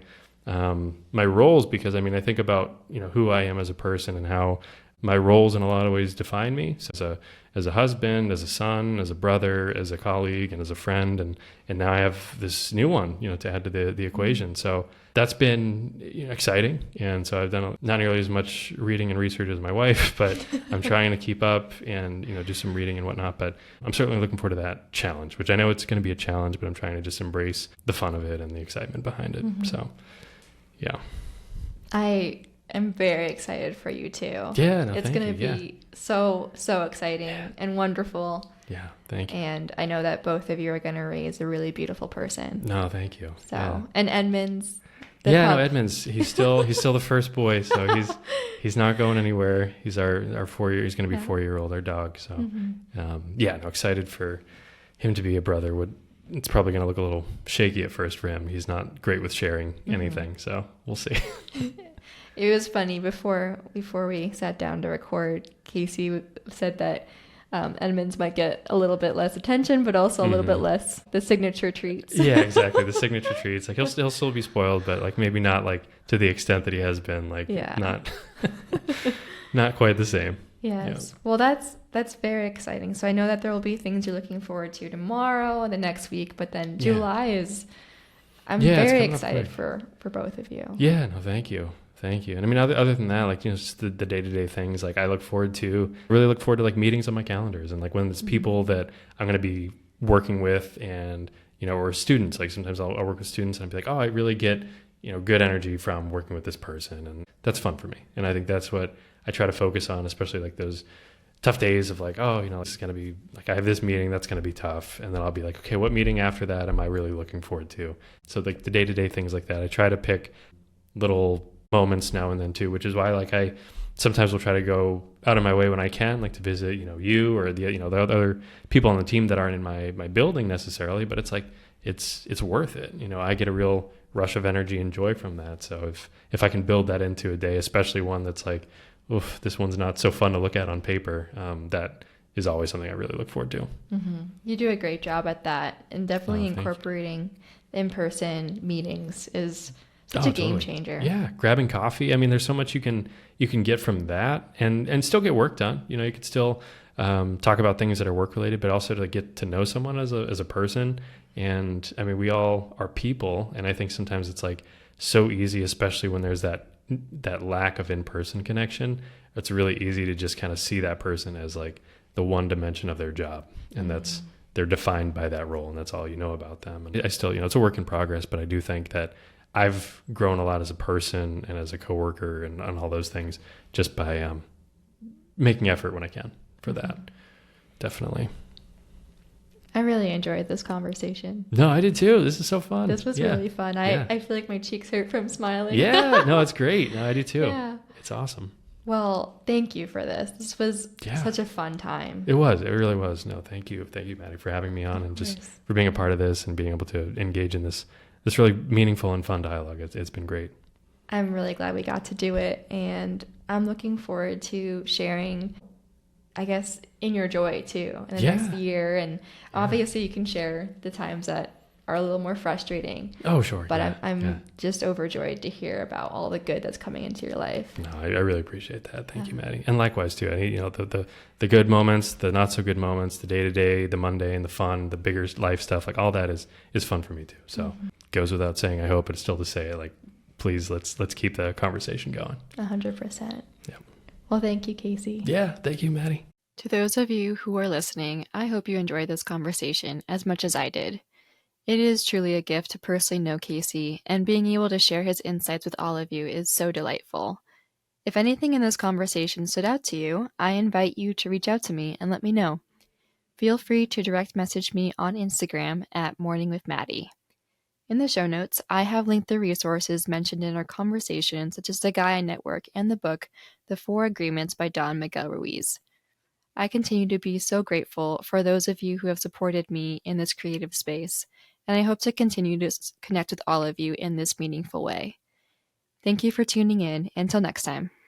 roles, because I mean I think about who I am as a person and how my roles in a lot of ways define me. So as a husband, as a son, as a brother, as a colleague, and as a friend, and now I have this new one to add to the equation. So that's been exciting, and so I've done not nearly as much reading and research as my wife, but I'm trying to keep up and do some reading and whatnot. But I'm certainly looking forward to that challenge, which I know it's going to be a challenge, but I'm trying to just embrace the fun of it and the excitement behind it. So yeah. I am very excited for you too. Yeah, no, it's thank going to you. be so exciting and wonderful. Yeah, thank you. And I know that both of you are going to raise a really beautiful person. No, thank you. So, yeah. and Edmund's No, Edmund's he's still the first boy, so he's not going anywhere. He's our 4 year. He's going to be 4-year-old, our dog. So no, excited for him to be a brother. It's probably going to look a little shaky at first for him. He's not great with sharing anything, so we'll see. It was funny before we sat down to record. Cayce said that Edmonds might get a little bit less attention, but also a little bit less the signature treats. Yeah, exactly. The signature treats. Like he'll still be spoiled, but like maybe not like to the extent that he has been. Like not not quite the same. Yes. Yeah. Well, that's very exciting. So I know that there will be things you're looking forward to tomorrow and the next week, but then July is. I'm very excited for both of you. Yeah. No, thank you. Thank you. And I mean, other than that, like, just the day-to-day things, like I really look forward to like meetings on my calendars, and like when it's people that I'm going to be working with, and, or students, like sometimes I'll work with students and I'll be like, oh, I really get, good energy from working with this person. And that's fun for me. And I think that's what I try to focus on, especially like those tough days of like, oh, this is going to be like, I have this meeting that's going to be tough. And then I'll be like, okay, what meeting after that am I really looking forward to? So like the day-to-day things like that, I try to pick little moments now and then too, which is why like I sometimes will try to go out of my way when I can, like to visit, you or the other people on the team that aren't in my building necessarily, but it's like, it's worth it. I get a real rush of energy and joy from that. So if I can build that into a day, especially one that's like, oof, this one's not so fun to look at on paper, that is always something I really look forward to. You do a great job at that, and definitely incorporating in-person meetings is such a game changer. Yeah, grabbing coffee. I mean, there's so much you can get from that, and still get work done. You could still talk about things that are work related, but also to get to know someone as a person. And I mean, we all are people, and I think sometimes it's like so easy, especially when there's that lack of in-person connection. It's really easy to just kind of see that person as like the one dimension of their job, and that's they're defined by that role, and that's all you know about them. And I still, it's a work in progress, but I do think that I've grown a lot as a person and as a coworker and all those things just by making effort when I can for that. Definitely. I really enjoyed this conversation. No, I did too. This is so fun. This was really fun. I feel like my cheeks hurt from smiling. Yeah, no, it's great. No, I do too. Yeah. It's awesome. Well, thank you for this. This was such a fun time. It was. It really was. No, thank you. Thank you, Maddie, for having me on and just for being a part of this and being able to engage in this really meaningful and fun dialogue. It's been great. I'm really glad we got to do it, and I'm looking forward to sharing, I guess, in your joy too in the next year. And obviously you can share the times that are a little more frustrating. Oh, sure. But I'm just overjoyed to hear about all the good that's coming into your life. No, I really appreciate that. Thank you, Maddie. And likewise too. The good moments, the not so good moments, the day-to-day, the mundane, the fun, the bigger life stuff, like all that is fun for me too. So goes without saying, I hope, but still to say, like, please let's keep the conversation going. 100%. Yeah. Well, thank you, Cayce. Yeah. Thank you, Maddie. To those of you who are listening, I hope you enjoyed this conversation as much as I did. It is truly a gift to personally know Cayce, and being able to share his insights with all of you is so delightful. If anything in this conversation stood out to you, I invite you to reach out to me and let me know. Feel free to direct message me on Instagram at Morning with Maddie. In the show notes, I have linked the resources mentioned in our conversation, such as the Gaia Network and the book The 4 Agreements by Don Miguel Ruiz. I continue to be so grateful for those of you who have supported me in this creative space, and I hope to continue to connect with all of you in this meaningful way. Thank you for tuning in. Until next time.